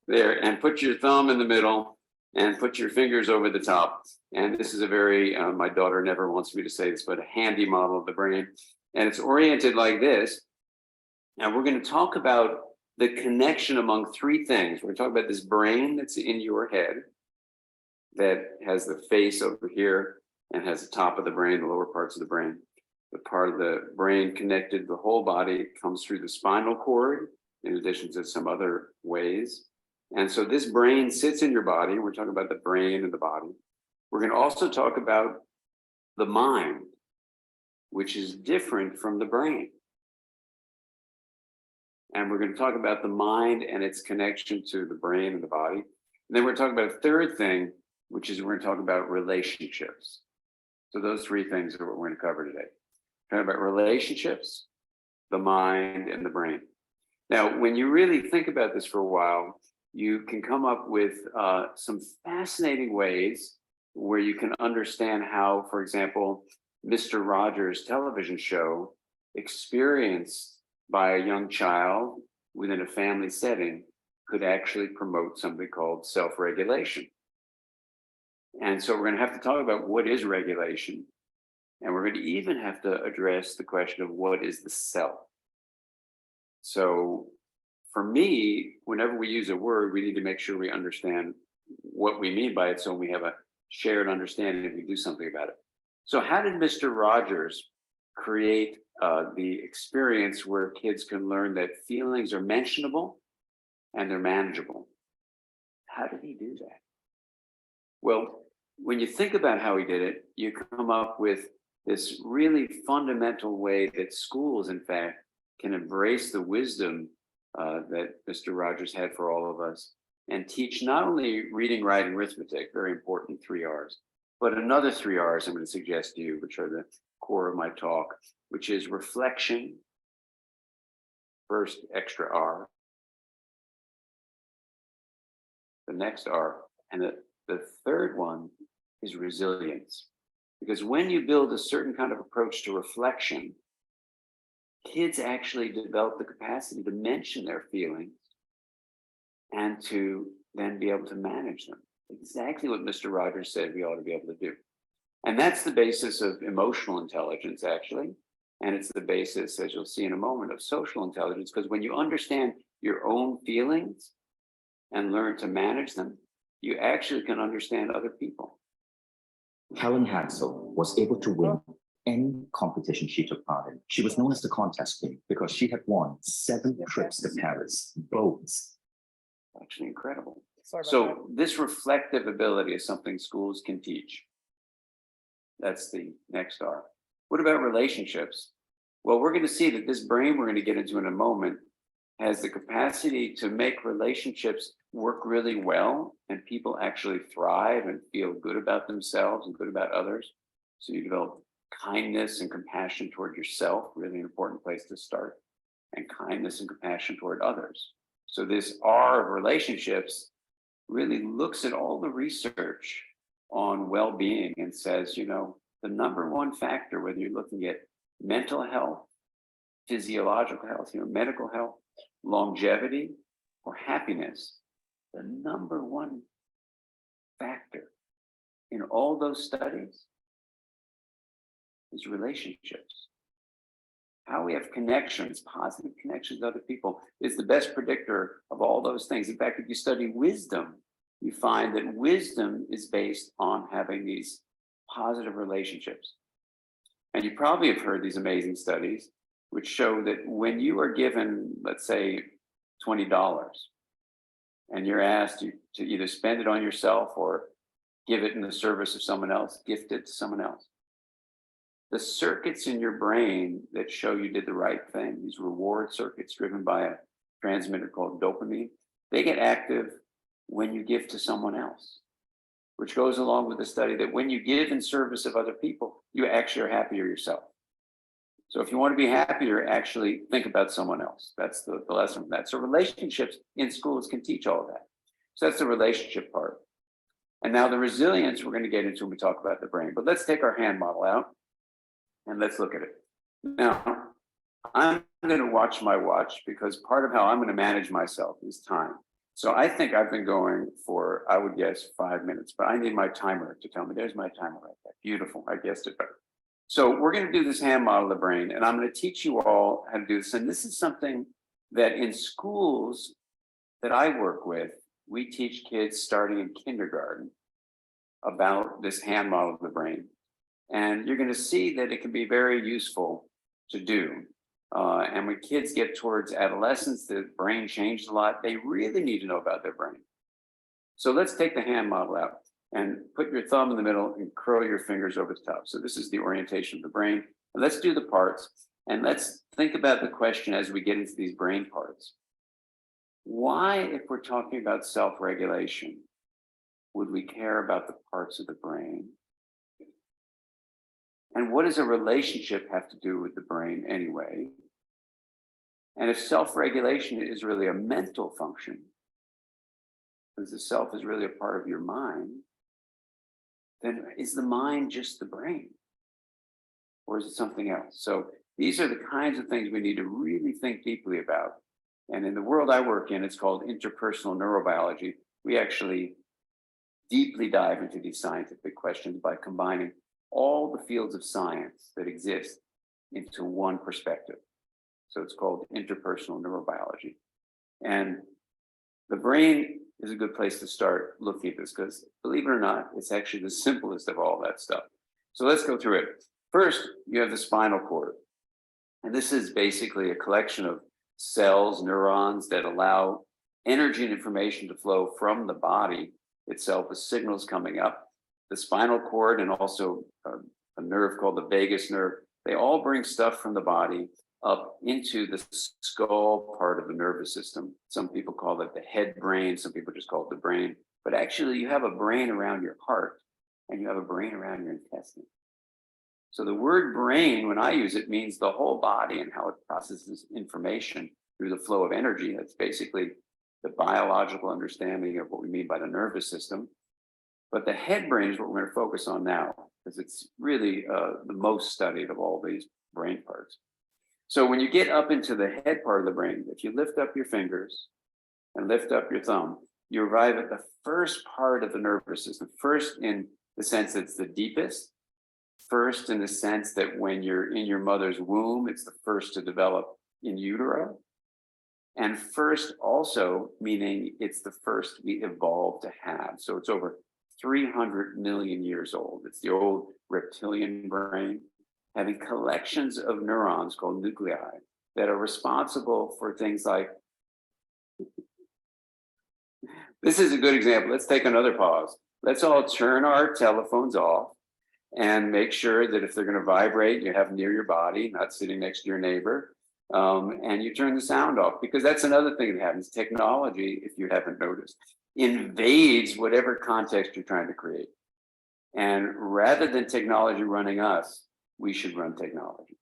there, and put your thumb in the middle and put your fingers over the top. And this is a very, my daughter never wants me to say this, but a handy model of the brain. And it's oriented like this. Now we're going to talk about the connection among three things. We're going to talk about this brain that's in your head that has the face over here and has the top of the brain, the lower parts of the brain. The part of the brain connected to the whole body comes through the spinal cord, in addition to some other ways. And so this brain sits in your body. We're talking about the brain and the body. We're going to also talk about the mind, which is different from the brain. And we're going to talk about the mind and its connection to the brain and the body. And then we're talking about a third thing, which is we're going to talk about relationships. So those three things are what we're going to cover today. We're talking about relationships, the mind, and the brain. Now, when you really think about this for a while, you can come up with some fascinating ways where you can understand how, for example, Mr. Rogers' television show, experienced by a young child within a family setting, could actually promote something called self-regulation. And so we're going to have to talk about what is regulation. And we're going to even have to address the question of what is the self. So for me, whenever we use a word, we need to make sure we understand what we mean by it so we have a shared understanding and we do something about it. So how did Mr. Rogers create the experience where kids can learn that feelings are mentionable and they're manageable? How did he do that? Well, when you think about how he did it, you come up with this really fundamental way that schools, in fact, can embrace the wisdom that Mr. Rogers had for all of us and teach not only reading, writing, arithmetic, very important 3 R's, but another 3 R's I'm going to suggest to you, which are the core of my talk, which is reflection, first extra R, the next R, and the third one is resilience. Because when you build a certain kind of approach to reflection, kids actually develop the capacity to mention their feelings and to then be able to manage them. Exactly what Mr. Rogers said we ought to be able to do. And that's the basis of emotional intelligence, actually. And it's the basis, as you'll see in a moment, of social intelligence, because when you understand your own feelings and learn to manage them, you actually can understand other people. Helen Hansel was able to win any competition she took part in. She was known as the contest queen because she had won 7 trips to Paris, boats. Actually incredible. Sorry about So this reflective ability is something schools can teach. That's the next R. What about relationships? Well, we're going to see that this brain we're going to get into in a moment has the capacity to make relationships work really well, and people actually thrive and feel good about themselves and good about others. So you develop kindness and compassion toward yourself, really an important place to start, and kindness and compassion toward others. So this R of relationships really looks at all the research on well-being and says, you know, the number one factor, whether you're looking at mental health, physiological health, you know, medical health, longevity, or happiness, the number one factor in all those studies is relationships. How we have connections, positive connections with other people, is the best predictor of all those things. In fact, if you study wisdom, you find that wisdom is based on having these positive relationships. And you probably have heard these amazing studies which show that when you are given, let's say, $20, and you're asked to either spend it on yourself or give it in the service of someone else, gift it to someone else, the circuits in your brain that show you did the right thing, these reward circuits driven by a transmitter called dopamine, they get active when you give to someone else, which goes along with the study that when you give in service of other people, you actually are happier yourself. So if you want to be happier, actually think about someone else. That's the lesson from that. So relationships in schools can teach all of that. So that's the relationship part. And now the resilience we're going to get into when we talk about the brain. But let's take our hand model out and let's look at it. Now, I'm going to watch my watch because part of how I'm going to manage myself is time. So I think I've been going for, I would guess 5 minutes, but I need my timer to tell me. There's my timer right there. Beautiful. I guessed it better. So we're going to do this hand model of the brain, and I'm going to teach you all how to do this. And this is something that in schools that I work with, we teach kids starting in kindergarten about this hand model of the brain. And you're going to see that it can be very useful to do. And when kids get towards adolescence, the brain changes a lot. They really need to know about their brain. So let's take the hand model out and put your thumb in the middle and curl your fingers over the top. So this is the orientation of the brain. And let's do the parts. And let's think about the question as we get into these brain parts. Why, if we're talking about self-regulation, would we care about the parts of the brain? And what does a relationship have to do with the brain anyway? And if self-regulation is really a mental function, because the self is really a part of your mind, then is the mind just the brain? Or is it something else? So these are the kinds of things we need to really think deeply about. And in the world I work in, it's called interpersonal neurobiology. We actually deeply dive into these scientific questions by combining all the fields of science that exist into one perspective. So it's called interpersonal neurobiology. And the brain is a good place to start looking at this because, believe it or not, it's actually the simplest of all that stuff. So let's go through it. First, you have the spinal cord. And this is basically a collection of cells, neurons that allow energy and information to flow from the body itself as signals coming up. The spinal cord and also a nerve called the vagus nerve, they all bring stuff from the body up into the skull part of the nervous system. Some people call it the head brain, some people just call it the brain. But actually, you have a brain around your heart and you have a brain around your intestine. So the word brain, when I use it, means the whole body and how it processes information through the flow of energy. That's basically the biological understanding of what we mean by the nervous system. But the head brain is what we're going to focus on now, because it's really the most studied of all these brain parts. So when you get up into the head part of the brain, if you lift up your fingers and lift up your thumb, you arrive at the first part of the nervous system. First, in the sense that it's the deepest. First, in the sense that when you're in your mother's womb, it's the first to develop in utero. And first also meaning it's the first we evolved to have. So it's over 300 million years old. It's the old reptilian brain, having collections of neurons called nuclei that are responsible for things like, this is a good example. Let's take another pause. Let's all turn our telephones off and make sure that if they're going to vibrate, you have them near your body, not sitting next to your neighbor. And you turn the sound off, because that's another thing that happens. Technology, if you haven't noticed, invades whatever context you're trying to create. And rather than technology running us, we should run technology.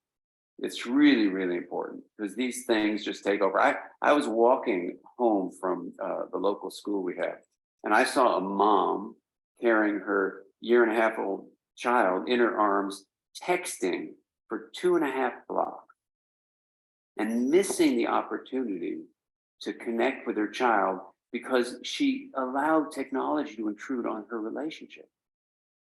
It's really, really important, because these things just take over. I was walking home from the local school we have, and I saw a mom carrying her 1.5-year-old child in her arms, texting for 2.5 blocks and missing the opportunity to connect with her child because she allowed technology to intrude on her relationship.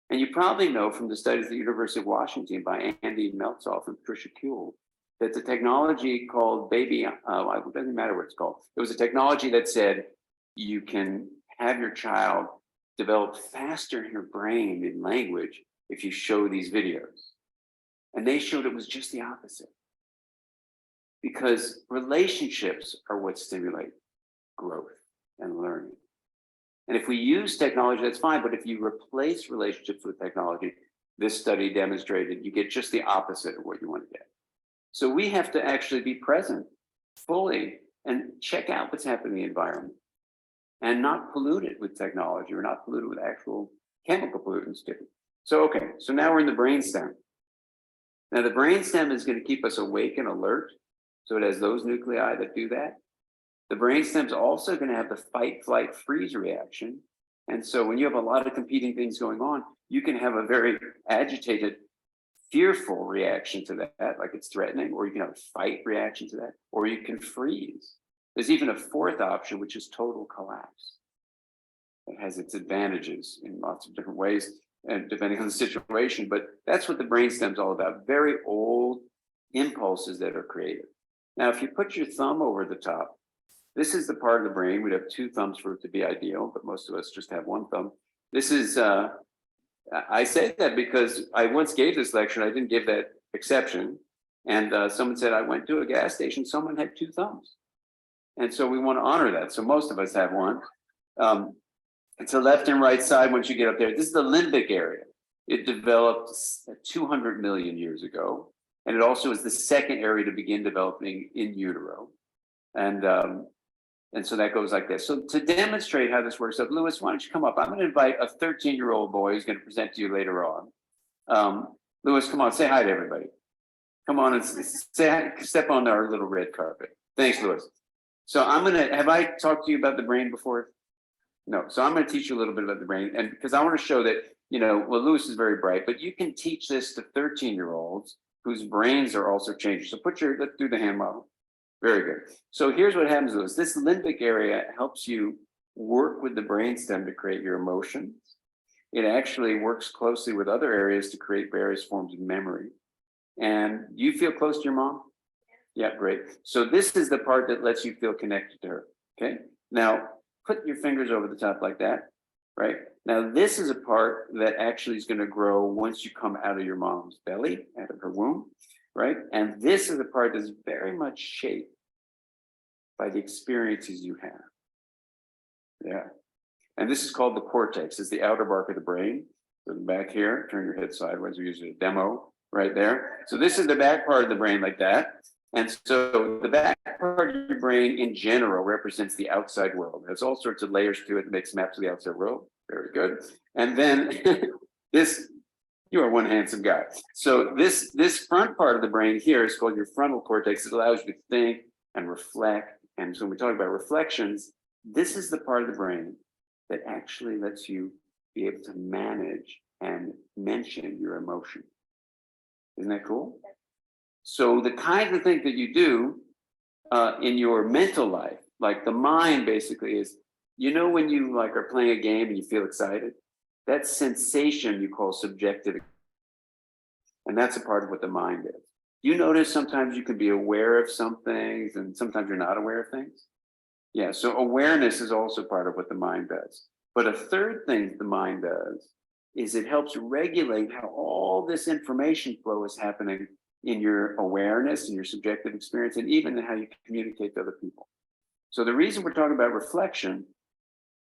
And you probably know from the studies at the University of Washington by Andy Meltzoff and Patricia Kuehl that the technology called Baby, it doesn't matter what it's called. It was a technology that said you can have your child develop faster in her brain in language if you show these videos. And they showed it was just the opposite. Because relationships are what stimulate growth and learning. And if we use technology, that's fine. But if you replace relationships with technology, this study demonstrated you get just the opposite of what you want to get. So we have to actually be present fully and check out what's happening in the environment and not pollute it with technology or not pollute it with actual chemical pollutants too. So, okay, so now we're in the brainstem. Now the brainstem is going to keep us awake and alert. So it has those nuclei that do that. The brainstem is also going to have the fight, flight, freeze reaction. And so when you have a lot of competing things going on, you can have a very agitated, fearful reaction to that, like it's threatening, or you can have a fight reaction to that, or you can freeze. There's even a fourth option, which is total collapse. It has its advantages in lots of different ways, and depending on the situation, but that's what the brainstem's all about. Very old impulses that are created. Now, if you put your thumb over the top, this is the part of the brain. We'd have two thumbs for it to be ideal, but most of us just have one thumb. This is, I say that because I once gave this lecture and I didn't give that exception. And someone said, I went to a gas station, someone had two thumbs. And so we want to honor that. So most of us have one. It's the left and right side once you get up there. This is the limbic area. It developed 200 million years ago. And it also is the second area to begin developing in utero. And so that goes like this. So to demonstrate how this works, Lewis, why don't you come up? I'm going to invite a 13-year-old boy who's going to present to you later on. Lewis, come on, say hi to everybody. Come on and say hi, step on our little red carpet. Thanks, Lewis. So have I talked to you about the brain before? No. So I'm going to teach you a little bit about the brain. And because I want to show that, well, Lewis is very bright, but you can teach this to 13-year-olds whose brains are also changing. So let's do the hand model. Very good. So here's what happens, Lewis. This limbic area helps you work with the brainstem to create your emotions. It actually works closely with other areas to create various forms of memory. And you feel close to your mom? Yeah, great. So this is the part that lets you feel connected to her. Okay. Now put your fingers over the top like that. Right. Now this is a part that actually is going to grow once you come out of your mom's belly, out of her womb. Right. And this is the part that's very much shaped by the experiences you have. Yeah. And this is called the cortex. It's the outer bark of the brain. So back here, turn your head sideways. We use a demo right there. So this is the back part of the brain like that. And so the back part of your brain in general represents the outside world. There's all sorts of layers to it that makes maps of the outside world. Very good. And then you are one handsome guy. So this front part of the brain here is called your frontal cortex. It allows you to think and reflect. And so when we talk about reflections, this is the part of the brain that actually lets you be able to manage and mention your emotion. Isn't that cool? So the kind of thing that you do in your mental life, like the mind basically is, when you are playing a game and you feel excited, that sensation you call subjective. And that's a part of what the mind is. You notice sometimes you can be aware of some things and sometimes you're not aware of things. Yeah, so awareness is also part of what the mind does. But a third thing the mind does is it helps regulate how all this information flow is happening in your awareness and your subjective experience, and even in how you communicate to other people. So the reason we're talking about reflection,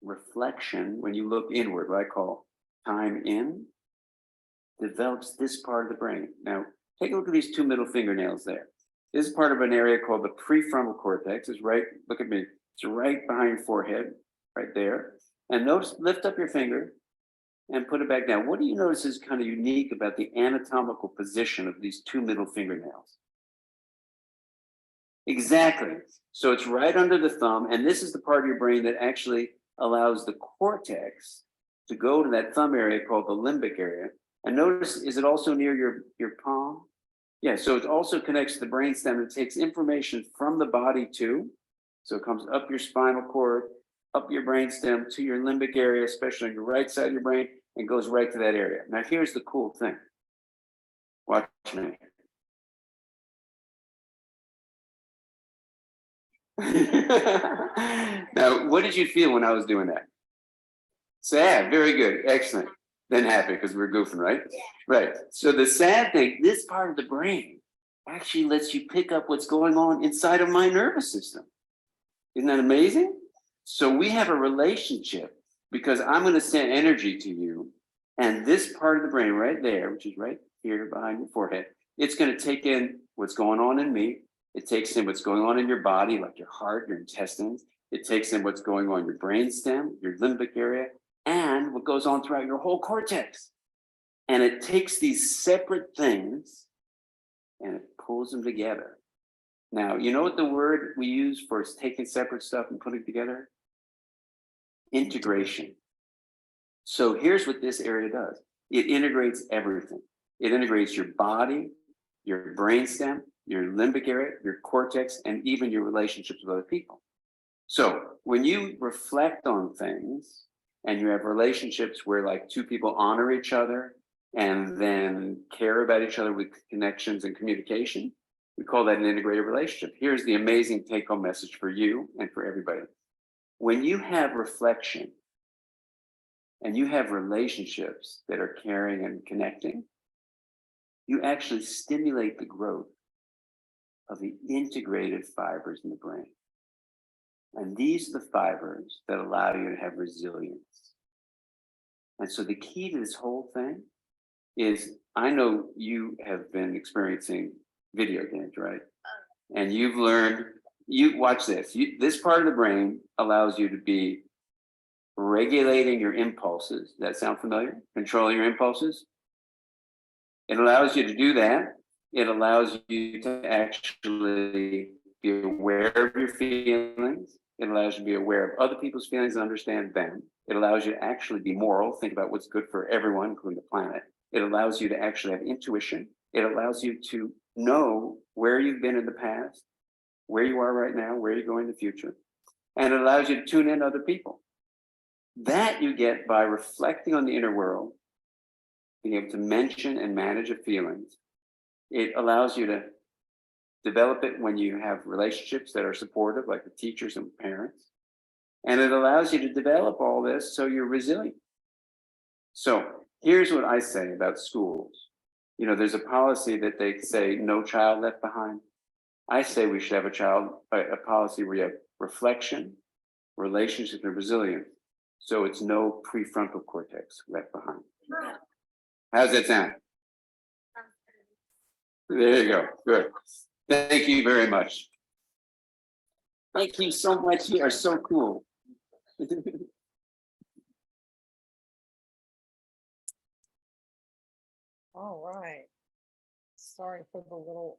when you look inward, what I call time in, develops this part of the brain. Now, take a look at these two middle fingernails there. This is part of an area called the prefrontal cortex. It's right, look at me, it's right behind your forehead, right there. And notice, lift up your finger and put it back down. What do you notice is kind of unique about the anatomical position of these two middle fingernails? Exactly. So it's right under the thumb, and this is the part of your brain that actually allows the cortex to go to that thumb area called the limbic area. And notice, is it also near your palm? Yeah, so it also connects to the brainstem. It takes information from the body too. So it comes up your spinal cord, up your brainstem to your limbic area, especially on your right side of your brain, and goes right to that area. Now, here's the cool thing. Watch me. Now, what did you feel when I was doing that? Sad. Very good. Excellent. Then happy because we were goofing, right? Yeah. Right. So the sad thing, this part of the brain actually lets you pick up what's going on inside of my nervous system. Isn't that amazing? So we have a relationship because I'm going to send energy to you. And this part of the brain right there, which is right here behind your forehead, it's going to take in what's going on in me. It takes in what's going on in your body, like your heart, your intestines. It takes in what's going on in your brainstem, your limbic area, and what goes on throughout your whole cortex. And it takes these separate things and it pulls them together. Now, you know what the word we use for taking separate stuff and putting it together? Integration. So here's what this area does. It integrates everything. It integrates your body, your brainstem, your limbic area, your cortex, and even your relationships with other people. So when you reflect on things and you have relationships where like two people honor each other and then care about each other with connections and communication, we call that an integrated relationship. Here's the amazing take-home message for you and for everybody. When you have reflection and you have relationships that are caring and connecting, you actually stimulate the growth of the integrated fibers in the brain. And these are the fibers that allow you to have resilience. And so the key to this whole thing is, I know you have been experiencing video games, right? And you've learned, you watch this, this part of the brain allows you to be regulating your impulses. Does that sound familiar? Controlling your impulses. It allows you to do that. It allows you to actually be aware of your feelings. It allows you to be aware of other people's feelings and understand them. It allows you to actually be moral, think about what's good for everyone, including the planet. It allows you to actually have intuition. It allows you to know where you've been in the past, where you are right now, where you're going in the future. And it allows you to tune in other people. That you get by reflecting on the inner world, being able to mention and manage your feelings. It allows you to develop it when you have relationships that are supportive, like the teachers and parents. And it allows you to develop all this so you're resilient. So here's what I say about schools. You know, there's a policy that they say no child left behind. I say we should have a policy where you have reflection, relationship, and resilience. So it's no prefrontal cortex left behind. How's that sound? There you go. Good. Thank you very much. Thank you so much. You are so cool. All right. Sorry for the little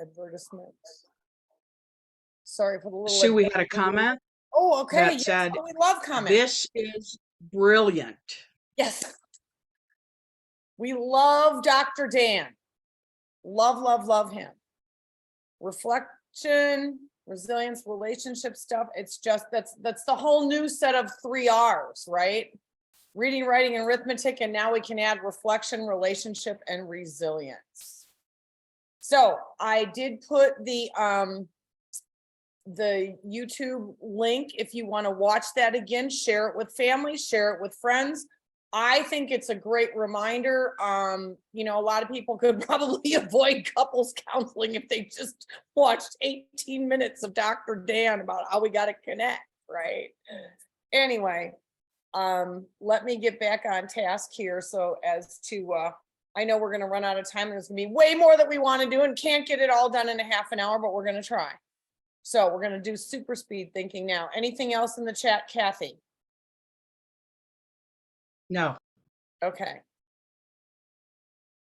advertisement. Sorry for the little. Sue, we had a comment Oh, okay. that Yes. said, Oh, we love comments. this is brilliant. Yes. We love Dr. Dan. Love, love, love him. Reflection, resilience, relationship stuff. It's just, that's the whole new set of 3 R's, right? Reading, writing, and arithmetic. And now we can add reflection, relationship, and resilience. So I did put the YouTube link. If you want to watch that again, share it with family, share it with friends. I think it's a great reminder. You know, a lot of people could probably avoid couples counseling if they just watched 18 minutes of Dr. Dan about how we got to connect, right? Anyway, let me get back on task here. So as to, I know we're going to run out of time. There's going to be way more that we want to do and can't get it all done in a half an hour, but we're going to try. So we're going to do super speed thinking now. Anything else in the chat, Kathy? No. Okay.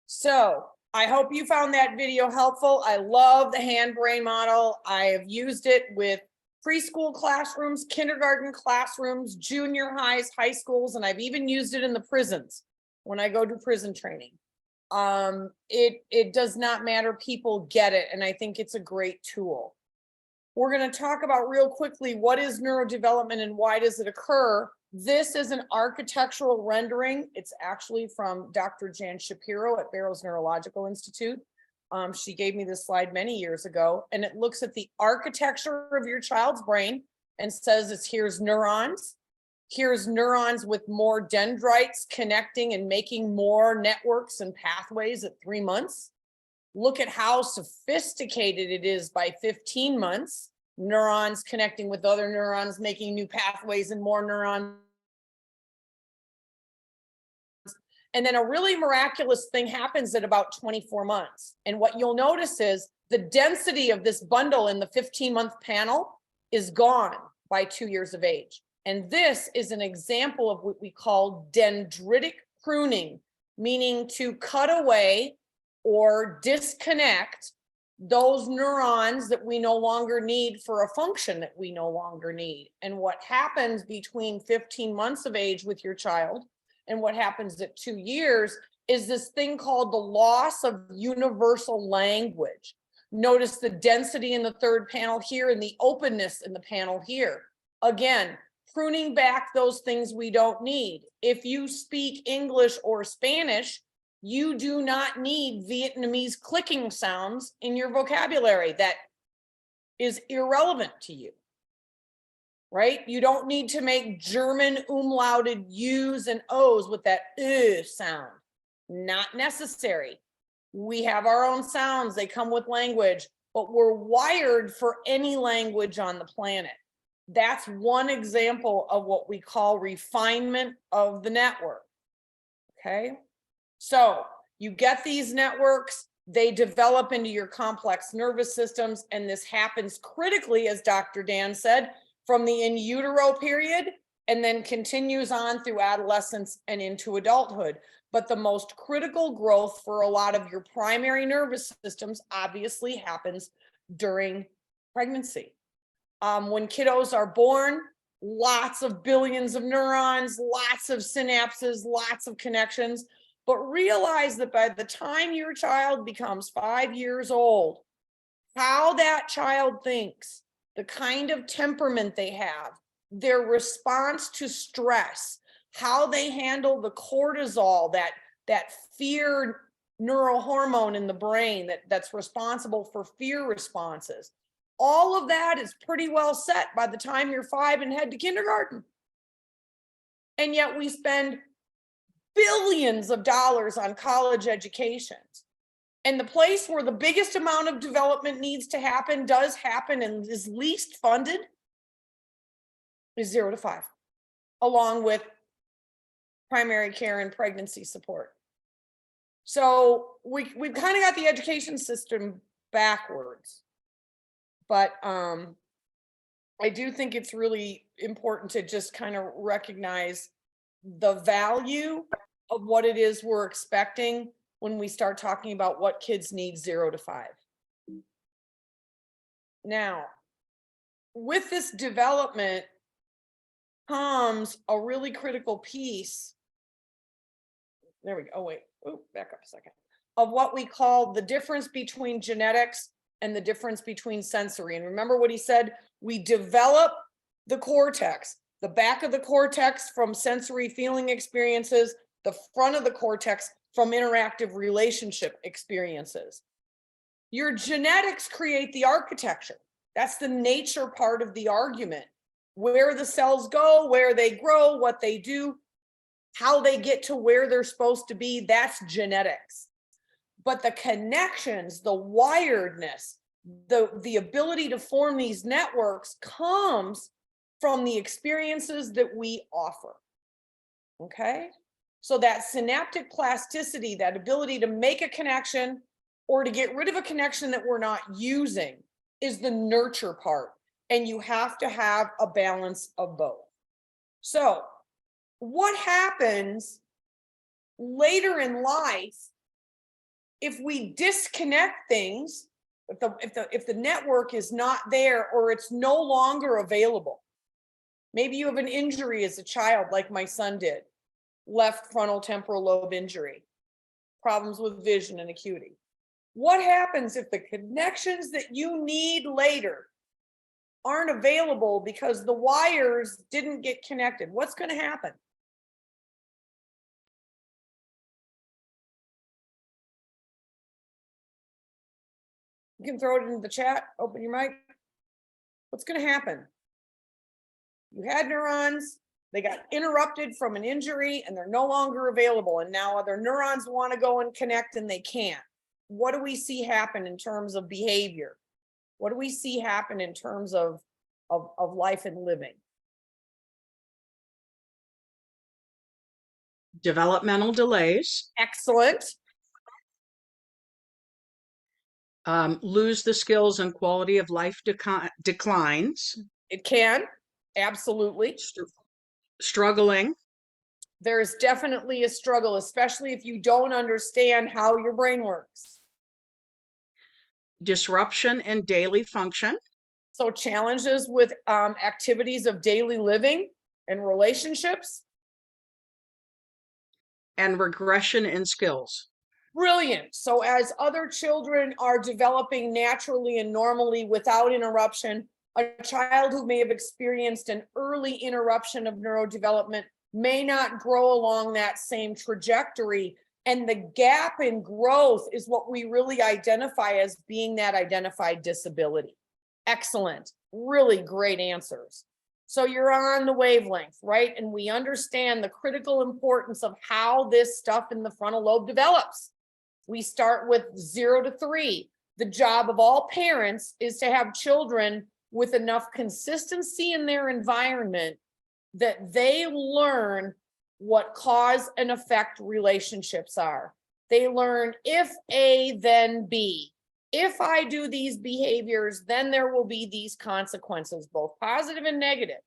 So I hope you found that video helpful. I love the hand brain model. I have used it with preschool classrooms, kindergarten classrooms, junior highs, high schools, and I've even used it in the prisons when I go to prison training. It does not matter. People get it. And I think it's a great tool. We're going to talk about real quickly, what is neurodevelopment and why does it occur? This is an architectural rendering. It's actually from Dr. Jan Shapiro at Barrows Neurological Institute. She gave me this slide many years ago, and it looks at the architecture of your child's brain and says here's neurons. Here's neurons with more dendrites connecting and making more networks and pathways at 3 months. Look at how sophisticated it is by 15 months. Neurons connecting with other neurons, making new pathways and more neurons. And then a really miraculous thing happens at about 24 months. And what you'll notice is the density of this bundle in the 15-month panel is gone by 2 years of age. And this is an example of what we call dendritic pruning, meaning to cut away or disconnect those neurons that we no longer need for a function that we no longer need. And what happens between 15 months of age with your child and what happens at 2 years is this thing called the loss of universal language. Notice the density in the third panel here and the openness in the panel here. Again, pruning back those things we don't need. If you speak English or Spanish, you do not need Vietnamese clicking sounds in your vocabulary. That is irrelevant to you, right? You don't need to make German umlauted U's and O's with that sound. Not necessary. We have our own sounds. They come with language, but we're wired for any language on the planet. That's one example of what we call refinement of the network. Okay. So you get these networks, they develop into your complex nervous systems, and this happens critically, as Dr. Dan said, from the in utero period, and then continues on through adolescence and into adulthood. But the most critical growth for a lot of your primary nervous systems obviously happens during pregnancy. When kiddos are born, lots of billions of neurons, lots of synapses, lots of connections. But realize that by the time your child becomes 5 years old, how that child thinks, the kind of temperament they have, their response to stress, how they handle the cortisol, that fear neurohormone in the brain that's responsible for fear responses. All of that is pretty well set by the time you're 5 and head to kindergarten. And yet we spend billions of dollars on college educations. And the place where the biggest amount of development needs to happen, does happen, and is least funded is 0 to 5, along with primary care and pregnancy support. So we've kind of got the education system backwards. But I do think it's really important to just kind of recognize the value of what it is we're expecting when we start talking about what kids need 0 to 5. Now, with this development comes a really critical piece. There we go. Oh, wait. Oh, back up a second. Of what we call the difference between genetics and the difference between sensory. And remember what he said, we develop the cortex, the back of the cortex from sensory feeling experiences, the front of the cortex from interactive relationship experiences. Your genetics create the architecture. That's the nature part of the argument. Where the cells go, where they grow, what they do, how they get to where they're supposed to be, that's genetics. But the connections, the wiredness, the ability to form these networks comes from the experiences that we offer. Okay? So that synaptic plasticity, that ability to make a connection or to get rid of a connection that we're not using, is the nurture part. And you have to have a balance of both. So what happens later in life if we disconnect things, if the network is not there or it's no longer available? Maybe you have an injury as a child, like my son did, left frontal temporal lobe injury, problems with vision and acuity. What happens if the connections that you need later aren't available because the wires didn't get connected? What's going to happen? You can throw it into the chat, open your mic. What's going to happen? You had neurons, they got interrupted from an injury and they're no longer available. And now other neurons want to go and connect and they can't. What do we see happen in terms of behavior? What do we see happen in terms of life and living? Developmental delays. Excellent. Lose the skills and quality of life declines. It can, absolutely. Struggling. There's definitely a struggle, especially if you don't understand how your brain works. Disruption in daily function. So challenges with activities of daily living and relationships. And regression in skills. Brilliant. So as other children are developing naturally and normally without interruption, A child who may have experienced an early interruption of neurodevelopment may not grow along that same trajectory. And the gap in growth is what we really identify as being that identified disability. Excellent, really great answers. So you're on the wavelength, right? And we understand the critical importance of how this stuff in the frontal lobe develops. We start with 0 to 3. The job of all parents is to have children with enough consistency in their environment that they learn what cause and effect relationships are. They learn if A, then B. If I do these behaviors, then there will be these consequences, both positive and negative,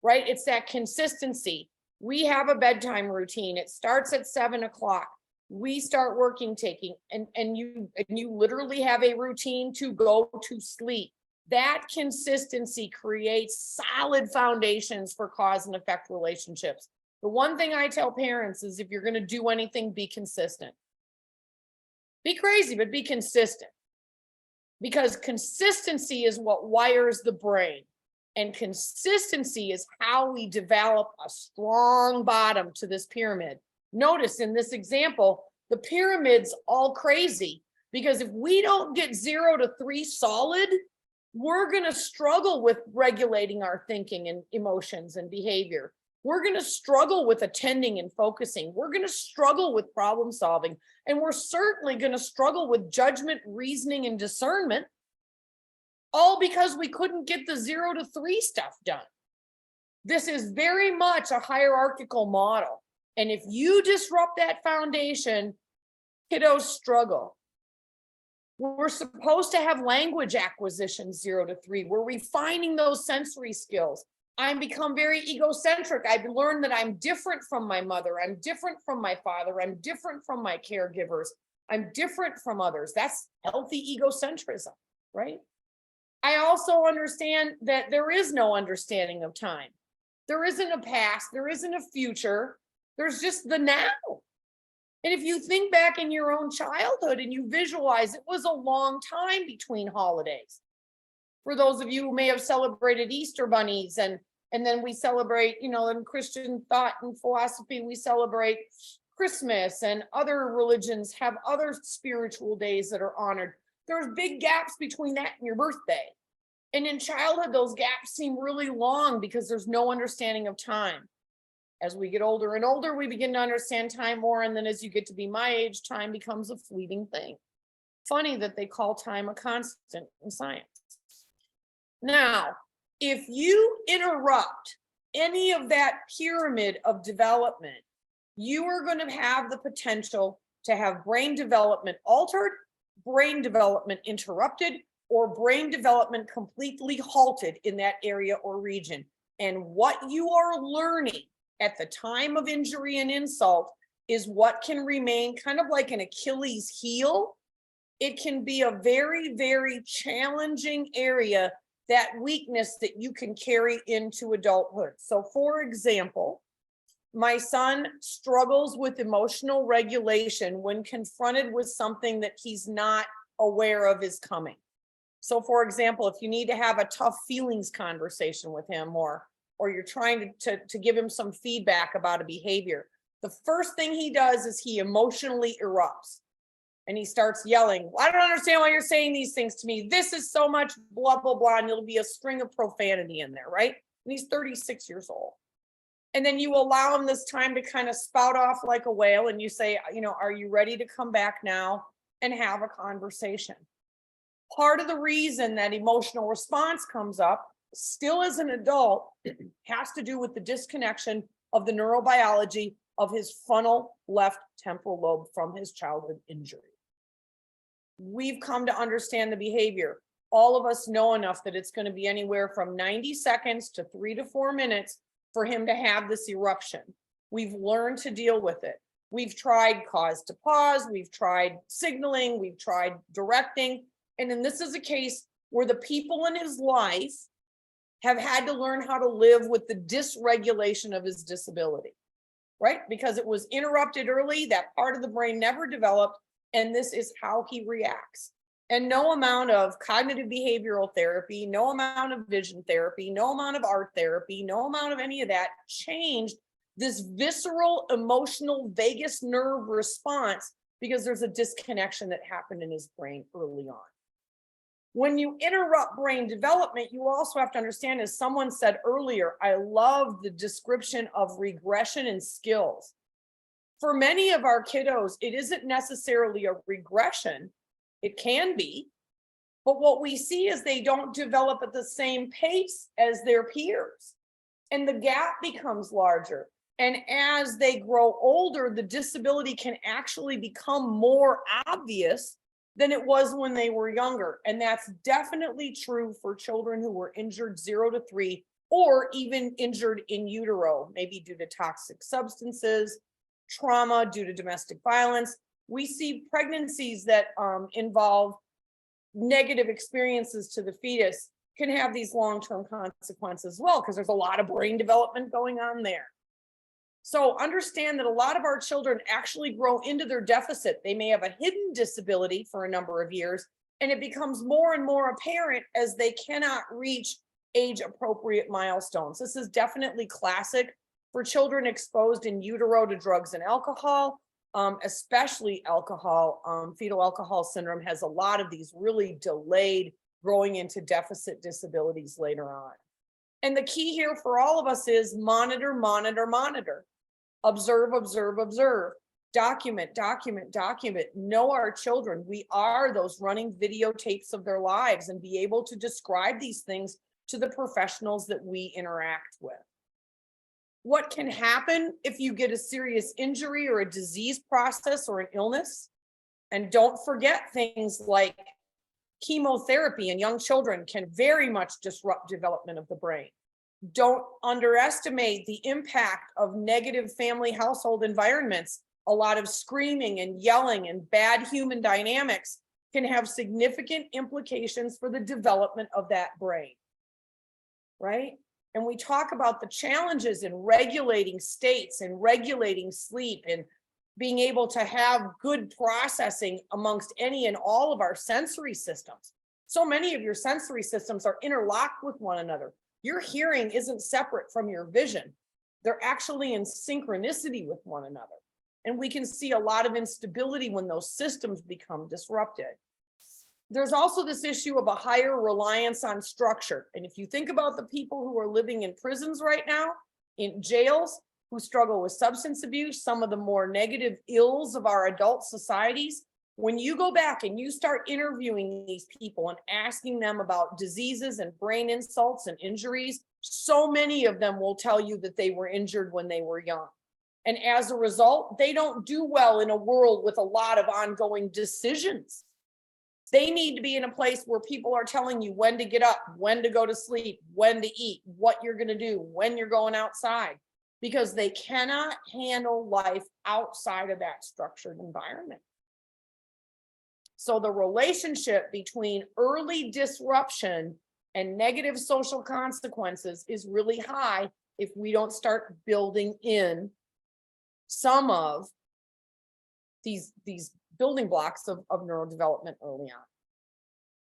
right? It's that consistency. We have a bedtime routine. It starts at 7 o'clock. We start working, taking, and you literally have a routine to go to sleep. That consistency creates solid foundations for cause and effect relationships. The one thing I tell parents is if you're going to do anything, be consistent. Be crazy, but be consistent. Because consistency is what wires the brain. And consistency is how we develop a strong bottom to this pyramid. Notice in this example, the pyramid's all crazy because if we don't get 0 to 3 solid, we're going to struggle with regulating our thinking and emotions and behavior. We're going to struggle with attending and focusing. We're going to struggle with problem solving. And we're certainly going to struggle with judgment, reasoning, and discernment, all because we couldn't get the 0 to 3 stuff done. This is very much a hierarchical model. And if you disrupt that foundation, kiddos struggle. We're supposed to have language acquisition 0 to 3. We're refining those sensory skills. I've become very egocentric. I've learned that I'm different from my mother. I'm different from my father. I'm different from my caregivers. I'm different from others. That's healthy egocentrism, right? I also understand that there is no understanding of time. There isn't a past. There isn't a future. There's just the now. And if you think back in your own childhood and you visualize, it was a long time between holidays. For those of you who may have celebrated Easter bunnies and then we celebrate, in Christian thought and philosophy, we celebrate Christmas, and other religions have other spiritual days that are honored. There's big gaps between that and your birthday. And in childhood, those gaps seem really long because there's no understanding of time. As we get older and older, we begin to understand time more. And then as you get to be my age, time becomes a fleeting thing. Funny that they call time a constant in science. Now, if you interrupt any of that pyramid of development, you are going to have the potential to have brain development altered, brain development interrupted, or brain development completely halted in that area or region. And what you are learning at the time of injury and insult is what can remain kind of like an Achilles heel. It can be a very, very challenging area, that weakness that you can carry into adulthood. So for example, my son struggles with emotional regulation when confronted with something that he's not aware of is coming. So for example, if you need to have a tough feelings conversation with him, or you're trying to give him some feedback about a behavior, the first thing he does is he emotionally erupts. And he starts yelling, I don't understand why you're saying these things to me. This is so much blah, blah, blah. And it'll be a string of profanity in there, right? And he's 36 years old. And then you allow him this time to kind of spout off like a whale. And you say, are you ready to come back now and have a conversation? Part of the reason that emotional response comes up, still as an adult, has to do with the disconnection of the neurobiology of his frontal left temporal lobe from his childhood injury. We've come to understand the behavior. All of us know enough that it's going to be anywhere from 90 seconds to 3 to 4 minutes for him to have this eruption. We've learned to deal with it. We've tried cause to pause. We've tried signaling. We've tried directing. And then this is a case where the people in his life have had to learn how to live with the dysregulation of his disability, right? Because it was interrupted early, that part of the brain never developed, and this is how he reacts. And no amount of cognitive behavioral therapy, no amount of vision therapy, no amount of art therapy, no amount of any of that changed this visceral, emotional vagus nerve response, because there's a disconnection that happened in his brain early on. When you interrupt brain development, you also have to understand, as someone said earlier, I love the description of regression in skills. For many of our kiddos, it isn't necessarily a regression. It can be, but what we see is they don't develop at the same pace as their peers, and the gap becomes larger. And as they grow older, the disability can actually become more obvious than it was when they were younger. And that's definitely true for children who were injured 0 to 3, or even injured in utero, maybe due to toxic substances, trauma due to domestic violence. We see pregnancies that involve negative experiences to the fetus can have these long-term consequences as well, because there's a lot of brain development going on there. So understand that a lot of our children actually grow into their deficit. They may have a hidden disability for a number of years, and it becomes more and more apparent as they cannot reach age-appropriate milestones. This is definitely classic for children exposed in utero to drugs and alcohol, especially alcohol. Fetal alcohol syndrome has a lot of these really delayed growing into deficit disabilities later on. And the key here for all of us is monitor, monitor, monitor. Observe, observe, observe. Document, document, document. Know our children. We are those running videotapes of their lives, and be able to describe these things to the professionals that we interact with. What can happen if you get a serious injury or a disease process or an illness? And don't forget, things like chemotherapy in young children can very much disrupt development of the brain. Don't underestimate the impact of negative family household environments. A lot of screaming and yelling and bad human dynamics can have significant implications for the development of that brain, right? And we talk about the challenges in regulating states and regulating sleep and being able to have good processing amongst any and all of our sensory systems. So many of your sensory systems are interlocked with one another. Your hearing isn't separate from your vision. They're actually in synchronicity with one another. And we can see a lot of instability when those systems become disrupted. There's also this issue of a higher reliance on structure. And if you think about the people who are living in prisons right now, in jails, who struggle with substance abuse, some of the more negative ills of our adult societies, when you go back and you start interviewing these people and asking them about diseases and brain insults and injuries, so many of them will tell you that they were injured when they were young. And as a result, they don't do well in a world with a lot of ongoing decisions. They need to be in a place where people are telling you when to get up, when to go to sleep, when to eat, what you're going to do, when you're going outside, because they cannot handle life outside of that structured environment. So the relationship between early disruption and negative social consequences is really high if we don't start building in some of these building blocks of neurodevelopment early on.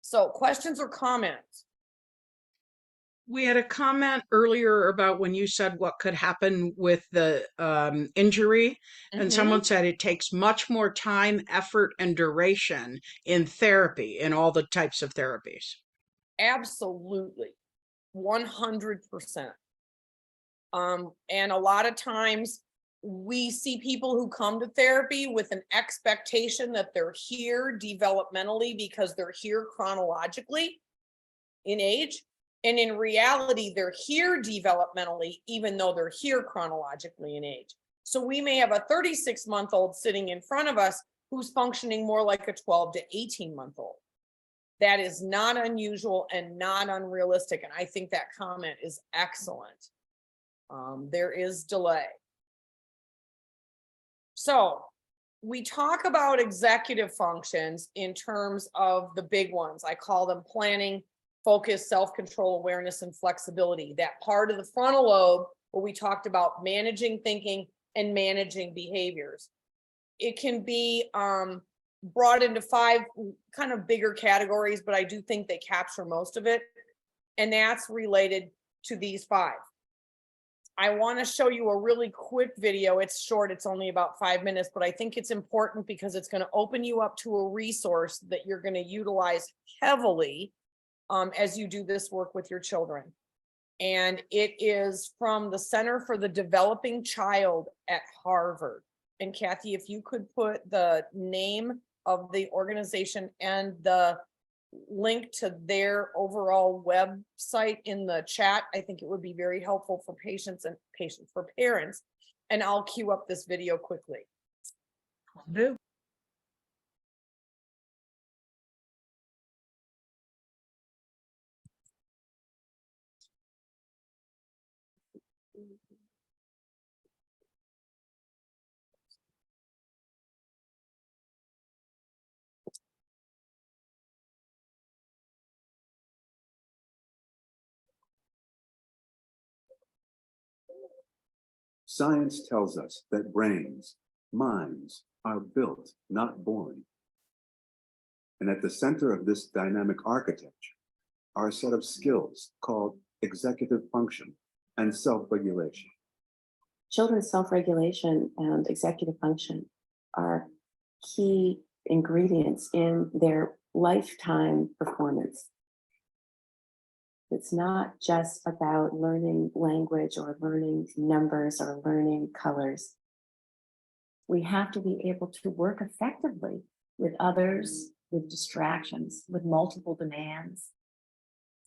So questions or comments? We had a comment earlier about when you said what could happen with the injury, and someone said it takes much more time, effort, and duration in therapy, in all the types of therapies. Absolutely, 100%. And a lot of times we see people who come to therapy with an expectation that they're here developmentally because they're here chronologically in age. And in reality, they're here developmentally, even though they're here chronologically in age. So we may have a 36-month-old sitting in front of us who's functioning more like a 12 to 18-month-old. That is not unusual and not unrealistic. And I think that comment is excellent. There is delay. So we talk about executive functions in terms of the big ones. I call them planning, focus, self-control, awareness, and flexibility. That part of the frontal lobe where we talked about managing thinking and managing behaviors. It can be brought into 5 kind of bigger categories, but I do think they capture most of it. And that's related to these 5. I want to show you a really quick video. It's short, it's only about 5 minutes, but I think it's important because it's going to open you up to a resource that you're going to utilize heavily as you do this work with your children. And it is from the Center for the Developing Child at Harvard. And Kathy, if you could put the name of the organization and the link to their overall website in the chat, I think it would be very helpful for for parents. And I'll queue up this video quickly. Do. Science tells us that brains, minds, are built, not born. And at the center of this dynamic architecture are a set of skills called executive function and self-regulation. Children's self-regulation and executive function are key ingredients in their lifetime performance. It's not just about learning language or learning numbers or learning colors. We have to be able to work effectively with others, with distractions, with multiple demands.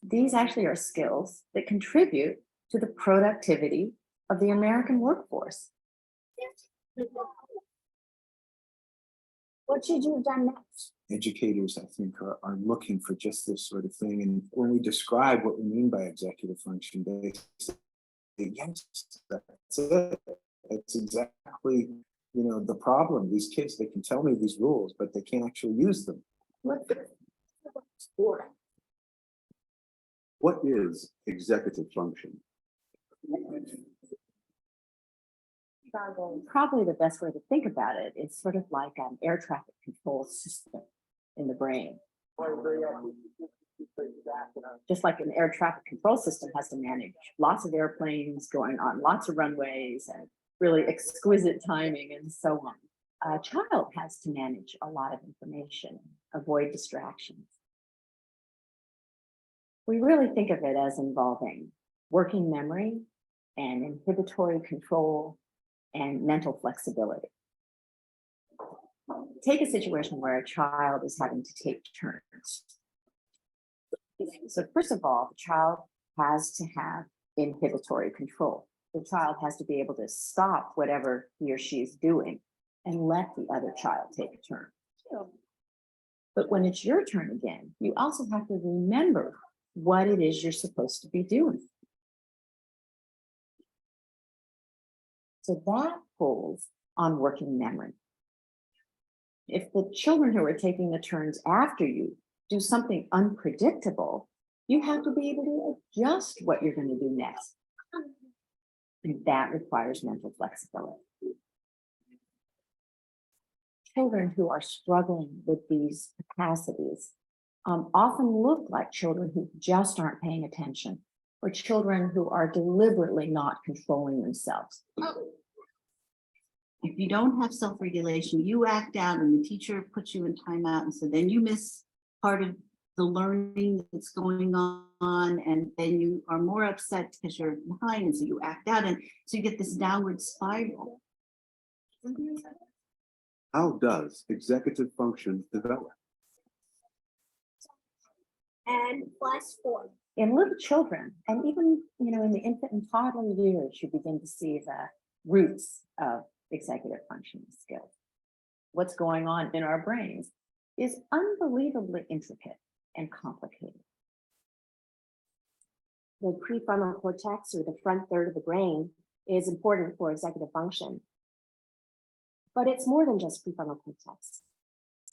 These actually are skills that contribute to the productivity of the American workforce. What should you have done next? Educators, I think, are looking for just this sort of thing. And when we describe what we mean by executive function, they say, yes, that's it. That's exactly, the problem. These kids, they can tell me these rules, but they can't actually use them. What is executive function? Probably the best way to think about it is sort of like an air traffic control system in the brain. Just like an air traffic control system has to manage lots of airplanes going on lots of runways and really exquisite timing and so on. A child has to manage a lot of information, avoid distractions. We really think of it as involving working memory and inhibitory control and mental flexibility. Take a situation where a child is having to take turns. So first of all, the child has to have inhibitory control. The child has to be able to stop whatever he or she is doing and let the other child take a turn. But when it's your turn again, you also have to remember what it is you're supposed to be doing. So that pulls on working memory. If the children who are taking the turns after you do something unpredictable, you have to be able to adjust what you're going to do next. And that requires mental flexibility. Children who are struggling with these capacities often look like children who just aren't paying attention, or children who are deliberately not controlling themselves. If you don't have self-regulation, you act out and the teacher puts you in timeout, and so then you miss part of the learning that's going on, and then you are more upset because you're behind, and so you act out, and so you get this downward spiral. How does executive function develop? And +4. In little children, and even in the infant and toddler years, you begin to see the roots of executive functioning skills. What's going on in our brains is unbelievably intricate and complicated. The prefrontal cortex, or the front third of the brain, is important for executive function. But it's more than just prefrontal cortex.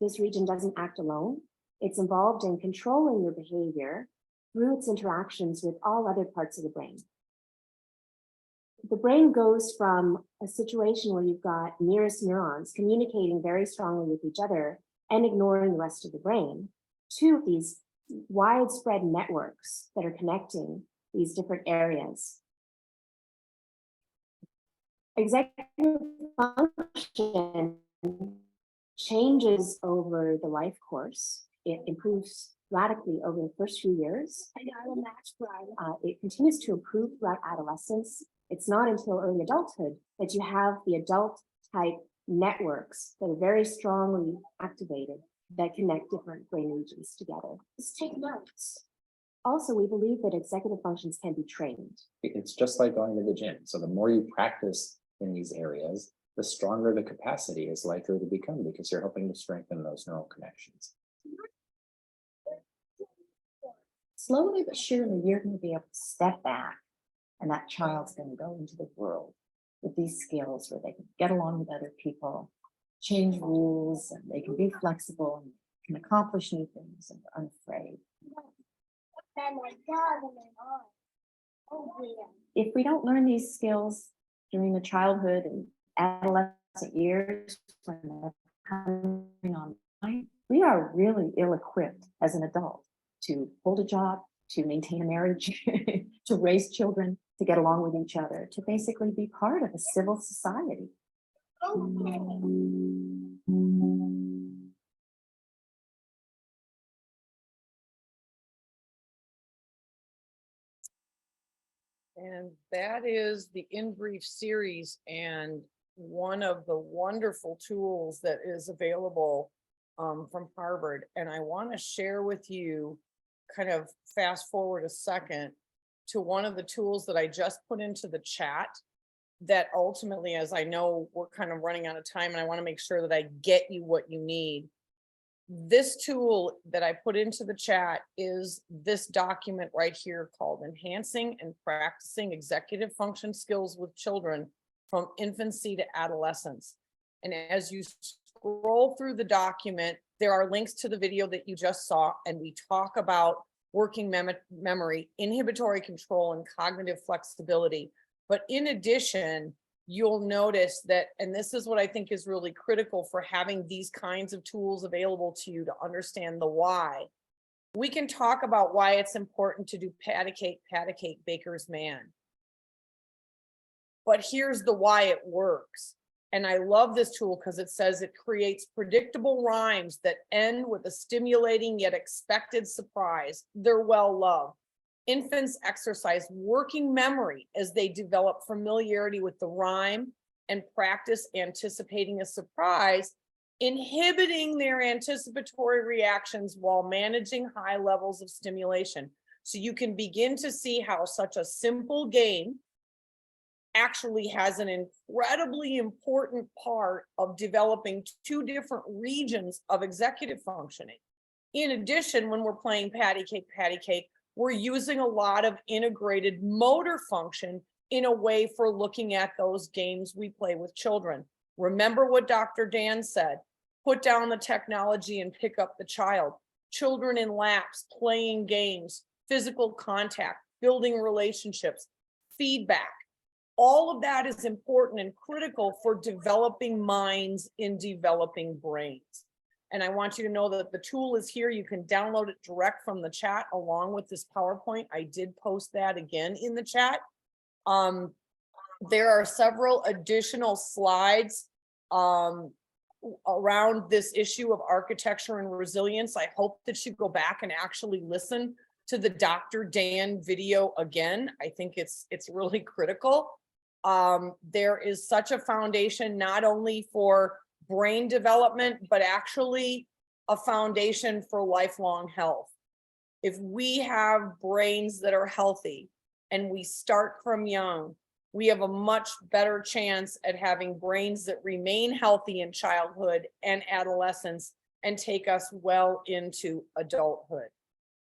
This region doesn't act alone. It's involved in controlling your behavior through its interactions with all other parts of the brain. The brain goes from a situation where you've got nearest neurons communicating very strongly with each other and ignoring the rest of the brain to these widespread networks that are connecting these different areas. Executive function changes over the life course. It improves radically over the first few years. It continues to improve throughout adolescence. It's not until early adulthood that you have the adult type networks that are very strongly activated that connect different brain regions together. Let's take notes. Also, we believe that executive functions can be trained. It's just like going to the gym. So the more you practice in these areas, the stronger the capacity is likely to become because you're helping to strengthen those neural connections. Slowly but surely, you're going to be able to step back, and that child's going to go into the world with these skills where they can get along with other people, change rules, and they can be flexible and can accomplish new things and are unafraid. If we don't learn these skills during the childhood and adolescent years when they're coming online, we are really ill-equipped as an adult to hold a job, to maintain a marriage, to raise children, to get along with each other, to basically be part of a civil society. And that is the In Brief series, and one of the wonderful tools that is available from Harvard. And I want to share with you, kind of fast forward a second to one of the tools that I just put into the chat that ultimately, as I know we're kind of running out of time and I want to make sure that I get you what you need. This tool that I put into the chat is this document right here called Enhancing and Practicing Executive Function Skills with Children from Infancy to Adolescence. And as you scroll through the document, there are links to the video that you just saw, and we talk about working memory, inhibitory control, and cognitive flexibility. But in addition, you'll notice that, and this is what I think is really critical for having these kinds of tools available to you to understand the why. We can talk about why it's important to do patty cake, baker's man. But here's the why it works. And I love this tool because it says it creates predictable rhymes that end with a stimulating yet expected surprise. They're well loved. Infants exercise working memory as they develop familiarity with the rhyme and practice anticipating a surprise, inhibiting their anticipatory reactions while managing high levels of stimulation. So you can begin to see how such a simple game actually has an incredibly important part of developing two different regions of executive functioning. In addition, when we're playing patty cake, we're using a lot of integrated motor function in a way for looking at those games we play with children. Remember what Dr. Dan said, put down the technology and pick up the child. Children in laps, playing games, physical contact, building relationships, feedback. All of that is important and critical for developing minds in developing brains. And I want you to know that the tool is here. You can download it direct from the chat along with this PowerPoint. I did post that again in the chat. There are several additional slides around this issue of architecture and resilience. I hope that you go back and actually listen to the Dr. Dan video again. I think it's really critical. There is such a foundation, not only for brain development, but actually a foundation for lifelong health. If we have brains that are healthy and we start from young, we have a much better chance at having brains that remain healthy in childhood and adolescence and take us well into adulthood.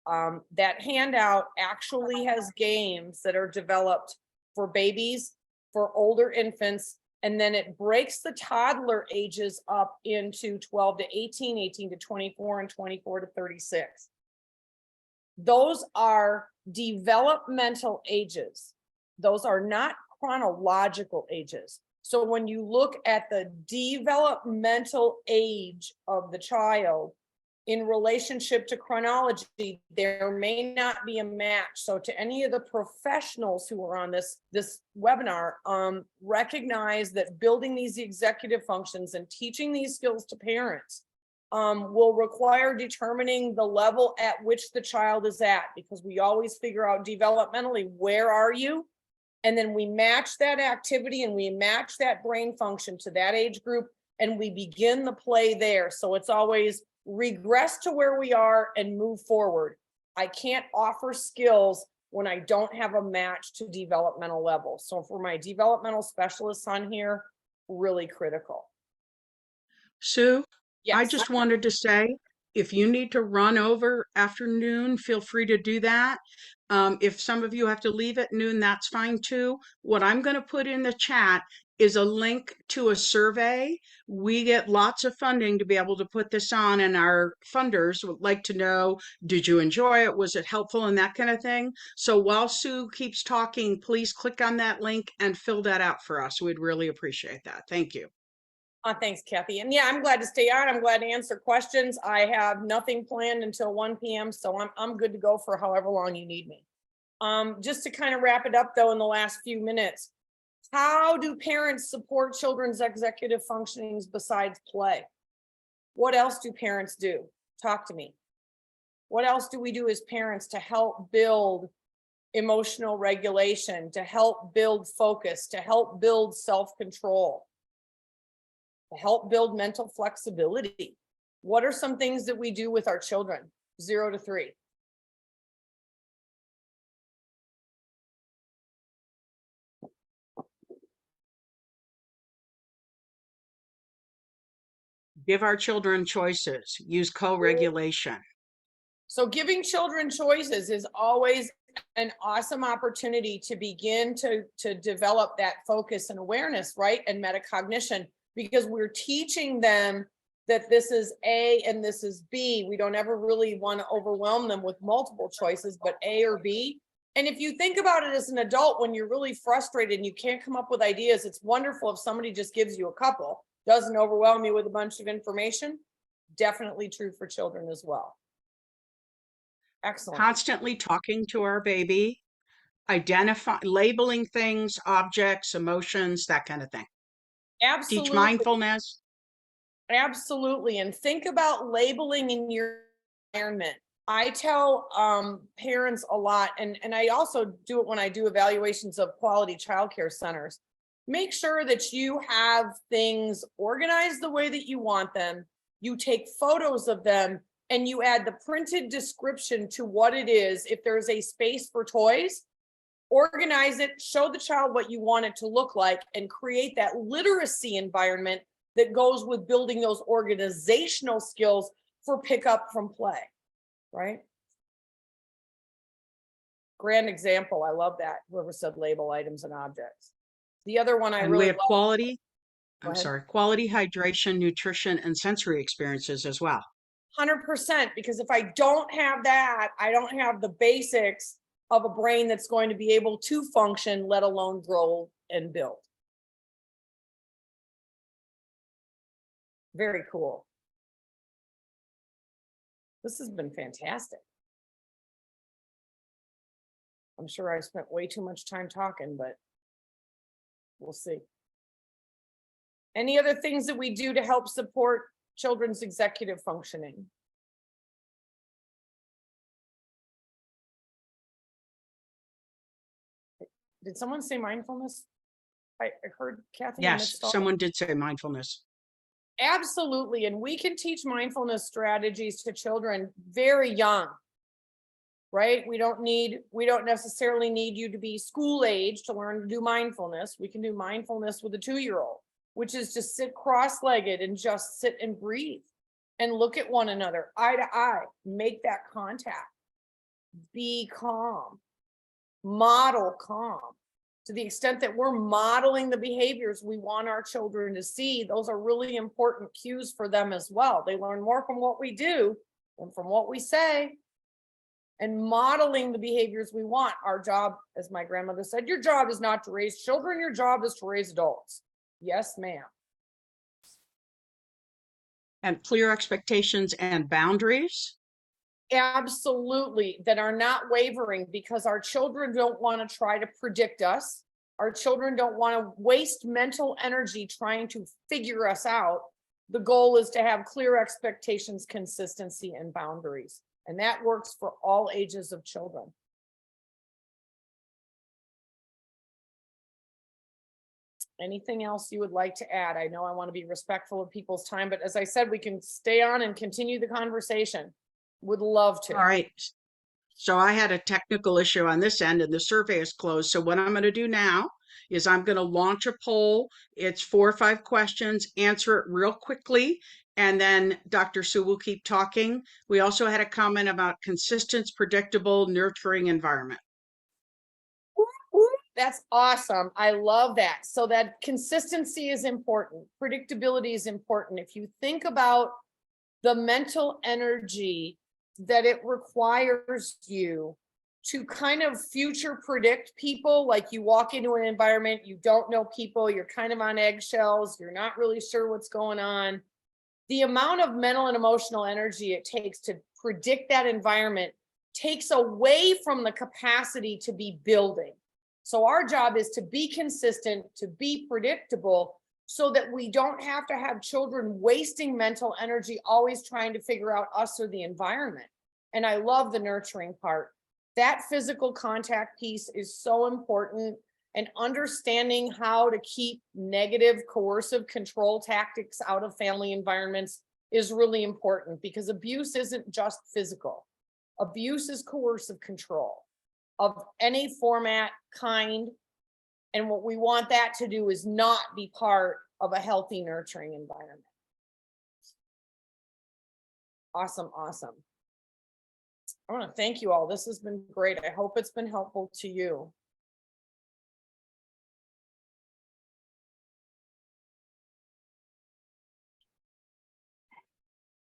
That handout actually has games that are developed for babies, for older infants, and then it breaks the toddler ages up into 12 to 18, 18 to 24, and 24 to 36. Those are developmental ages. Those are not chronological ages. So when you look at the developmental age of the child in relationship to chronology, there may not be a match. So to any of the professionals who are on this webinar, recognize that building these executive functions and teaching these skills to parents will require determining the level at which the child is at, because we always figure out developmentally, where are you? And then we match that activity and we match that brain function to that age group, and we begin the play there. So it's always regress to where we are and move forward. I can't offer skills when I don't have a match to developmental level. So for my developmental specialists on here, really critical. Sue, I Yes. just wanted to say, if you need to run over afternoon, feel free to do that. If some of you have to leave at noon, that's fine too. What I'm going to put in the chat is a link to a survey. We get lots of funding to be able to put this on, and our funders would like to know, did you enjoy it? Was it helpful, and that kind of thing. So while Sue keeps talking, please click on that link and fill that out for us. We'd really appreciate that. Thank you. Thanks, Kathy. And yeah, I'm glad to stay on. I'm glad to answer questions. I have nothing planned until 1 p.m. So I'm good to go for however long you need me. Just to kind of wrap it up though, in the last few minutes, how do parents support children's executive functionings besides play? What else do parents do? Talk to me. What else do we do as parents to help build emotional regulation, to help build focus, to help build self-control, to help build mental flexibility? What are some things that we do with our children, 0 to 3? Give our children choices, use co-regulation. So giving children choices is always an awesome opportunity to begin to develop that focus and awareness, right? And metacognition, because we're teaching them that this is A and this is B. We don't ever really want to overwhelm them with multiple choices, but A or B. And if you think about it as an adult, when you're really frustrated and you can't come up with ideas, it's wonderful if somebody just gives you a couple, doesn't overwhelm you with a bunch of information. Definitely true for children as well. Excellent. Constantly talking to our baby, labeling things, objects, emotions, that kind of thing. Absolutely. Teach mindfulness. Absolutely. And think about labeling in your environment. I tell parents a lot, and I also do it when I do evaluations of quality childcare centers. Make sure that you have things organized the way that you want them. You take photos of them and you add the printed description to what it is. If there's a space for toys, organize it, show the child what you want it to look like, and create that literacy environment that goes with building those organizational skills for pickup from play, right? Grand example. I love that. Whoever said label items and objects. The other one I And really we have love. quality, Go I'm ahead. sorry, quality hydration, nutrition, and sensory experiences as well. 100%, because if I don't have that, I don't have the basics of a brain that's going to be able to function, let alone grow and build. Very cool. This has been fantastic. I'm sure I spent way too much time talking, but we'll see. Any other things that we do to help support children's executive functioning? Did someone say mindfulness? I heard Kathy. Yes, someone did say mindfulness. Absolutely. And we can teach mindfulness strategies to children very young, right? We don't necessarily need you to be school age to learn to do mindfulness. We can do mindfulness with a 2-year-old, which is just sit cross-legged and just sit and breathe and look at one another eye to eye, make that contact, be calm, model calm. To the extent that we're modeling the behaviors we want our children to see, those are really important cues for them as well. They learn more from what we do than from what we say. And modeling the behaviors we want. Our job, as my grandmother said, your job is not to raise children, your job is to raise adults. Yes, ma'am. And clear expectations and boundaries. Absolutely, that are not wavering, because our children don't want to try to predict us. Our children don't want to waste mental energy trying to figure us out. The goal is to have clear expectations, consistency, and boundaries. And that works for all ages of children. Anything else you would like to add? I know I want to be respectful of people's time, but as I said, we can stay on and continue the conversation. Would love to. All right. So I had a technical issue on this end and the survey is closed. So what I'm going to do now is I'm going to launch a poll. It's 4 or 5 questions, answer it real quickly. And then Dr. Sue will keep talking. We also had a comment about consistent, predictable, nurturing environment. That's awesome. I love that. So that consistency is important. Predictability is important. If you think about the mental energy that it requires you to kind of future predict people, like you walk into an environment, you don't know people, you're kind of on eggshells, you're not really sure what's going on. The amount of mental and emotional energy it takes to predict that environment takes away from the capacity to be building. So our job is to be consistent, to be predictable, so that we don't have to have children wasting mental energy, always trying to figure out us or the environment. And I love the nurturing part. That physical contact piece is so important, and understanding how to keep negative coercive control tactics out of family environments is really important, because abuse isn't just physical. Abuse is coercive control of any format, kind. And what we want that to do is not be part of a healthy, nurturing environment. Awesome, awesome. I want to thank you all. This has been great. I hope it's been helpful to you.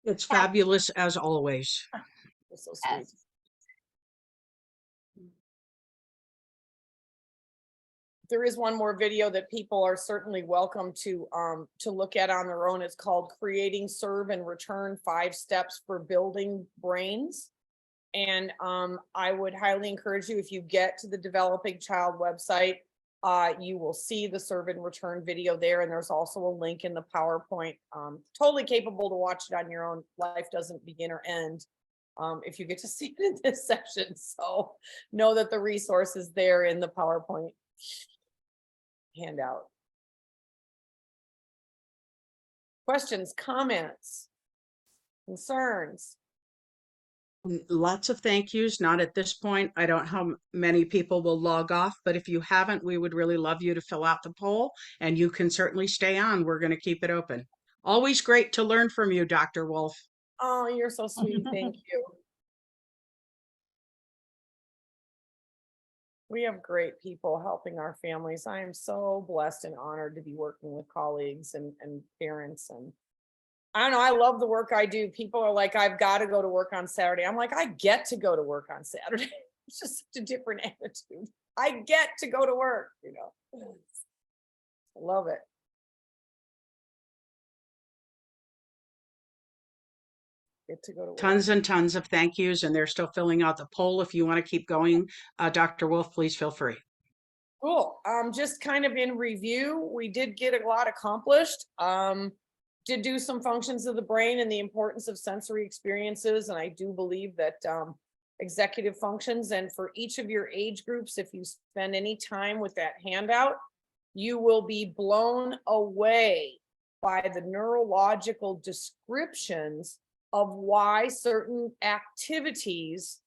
It's fabulous as always. You're so sweet. There is one more video that people are certainly welcome to look at on their own. It's called Creating, Serve, and Return 5 Steps for Building Brains. And I would highly encourage you, if you get to the Developing Child website, you will see the serve and return video there. And there's also a link in the PowerPoint. Totally capable to watch it on your own. Life doesn't begin or end if you get to see it in this session. So know that the resource is there in the PowerPoint handout. Questions, comments, concerns? Lots of thank yous. Not at this point. I don't know how many people will log off, but if you haven't, we would really love you to fill out the poll, and you can certainly stay on. We're going to keep it open. Always great to learn from you, Dr. Wolf. Oh, you're so sweet. Thank you. We have great people helping our families. I am so blessed and honored to be working with colleagues and parents. And I don't know, I love the work I do. People are like, I've got to go to work on Saturday. I'm like, I get to go to work on Saturday. It's just such a different attitude. I get to go to work, you know. I love it. Get to go to work. Tons and tons of thank yous, and they're still filling out the poll. If you want to keep going, Dr. Wolf, please feel free. Cool. Just kind of in review, we did get a lot accomplished. Did do some functions of the brain and the importance of sensory experiences. And I do believe that executive functions, and for each of your age groups, if you spend any time with that handout, you will be blown away by the neurological descriptions of why certain activities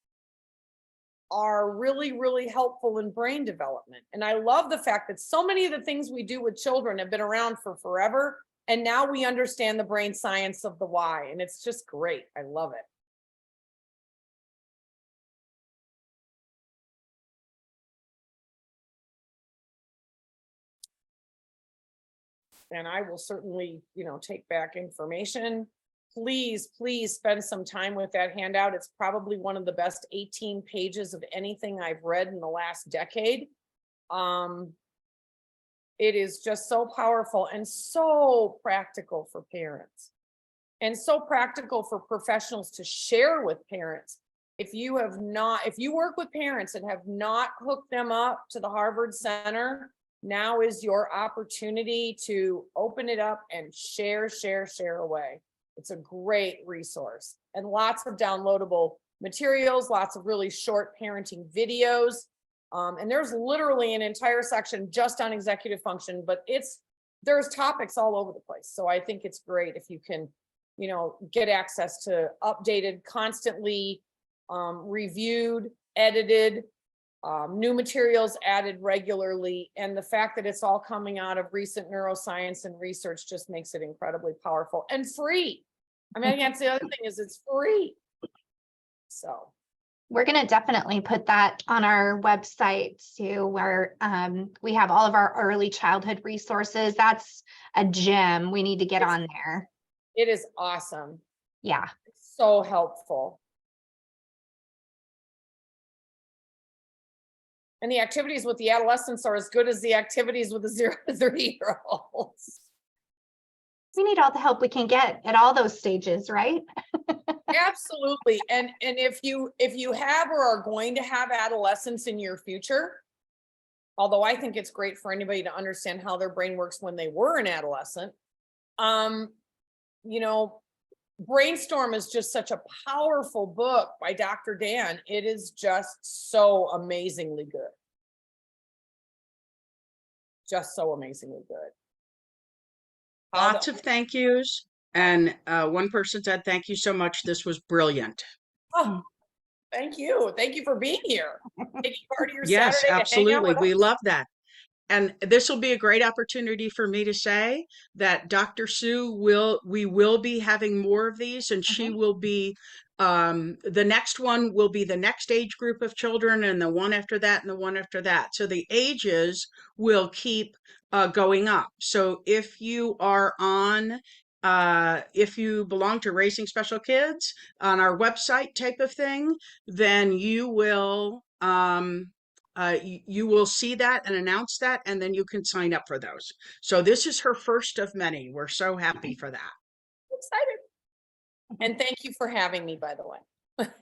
are really, really helpful in brain development. And I love the fact that so many of the things we do with children have been around for forever. And now we understand the brain science of the why. And it's just great. I love it. And I will certainly, take back information. Please spend some time with that handout. It's probably one of the best 18 pages of anything I've read in the last decade. It is just so powerful and so practical for parents. And so practical for professionals to share with parents. If you work with parents and have not hooked them up to the Harvard Center, now is your opportunity to open it up and share away. It's a great resource and lots of downloadable materials, lots of really short parenting videos. And there's literally an entire section just on executive function, but there's topics all over the place. So I think it's great if you can, get access to updated, constantly reviewed, edited, new materials added regularly. And the fact that it's all coming out of recent neuroscience and research just makes it incredibly powerful and free. I mean, that's the other thing is it's free. So We're going to definitely put that on our website too, where we have all of our early childhood resources. That's a gem. We need to get on there. it is awesome. Yeah. It's so helpful. And the activities with the adolescents are as good as the activities with the 0 to 3-year-olds. We need all the help we can get at all those stages, right? Absolutely. And if you have or are going to have adolescents in your future, although I think it's great for anybody to understand how their brain works when they were an adolescent, Brainstorm is just such a powerful book by Dr. Dan. It is just so amazingly good. Just so amazingly good. Lots of thank yous. And one person said, thank you so much. This was brilliant. Oh, thank you. Thank you for being here. Taking part of your Yes, Saturday absolutely. to hang out with We us. love that. And this will be a great opportunity for me to say that Dr. Sue we will be having more of these, and she will be, the next one will be the next age group of children, and the one after that, and the one after that. So the ages will keep going up. So if you are on, if you belong to Raising Special Kids on our website type of thing, then you will, you will see that and announce that, and then you can sign up for those. So this is her first of many. We're so happy for that. Excited. And thank you for having me, by the way.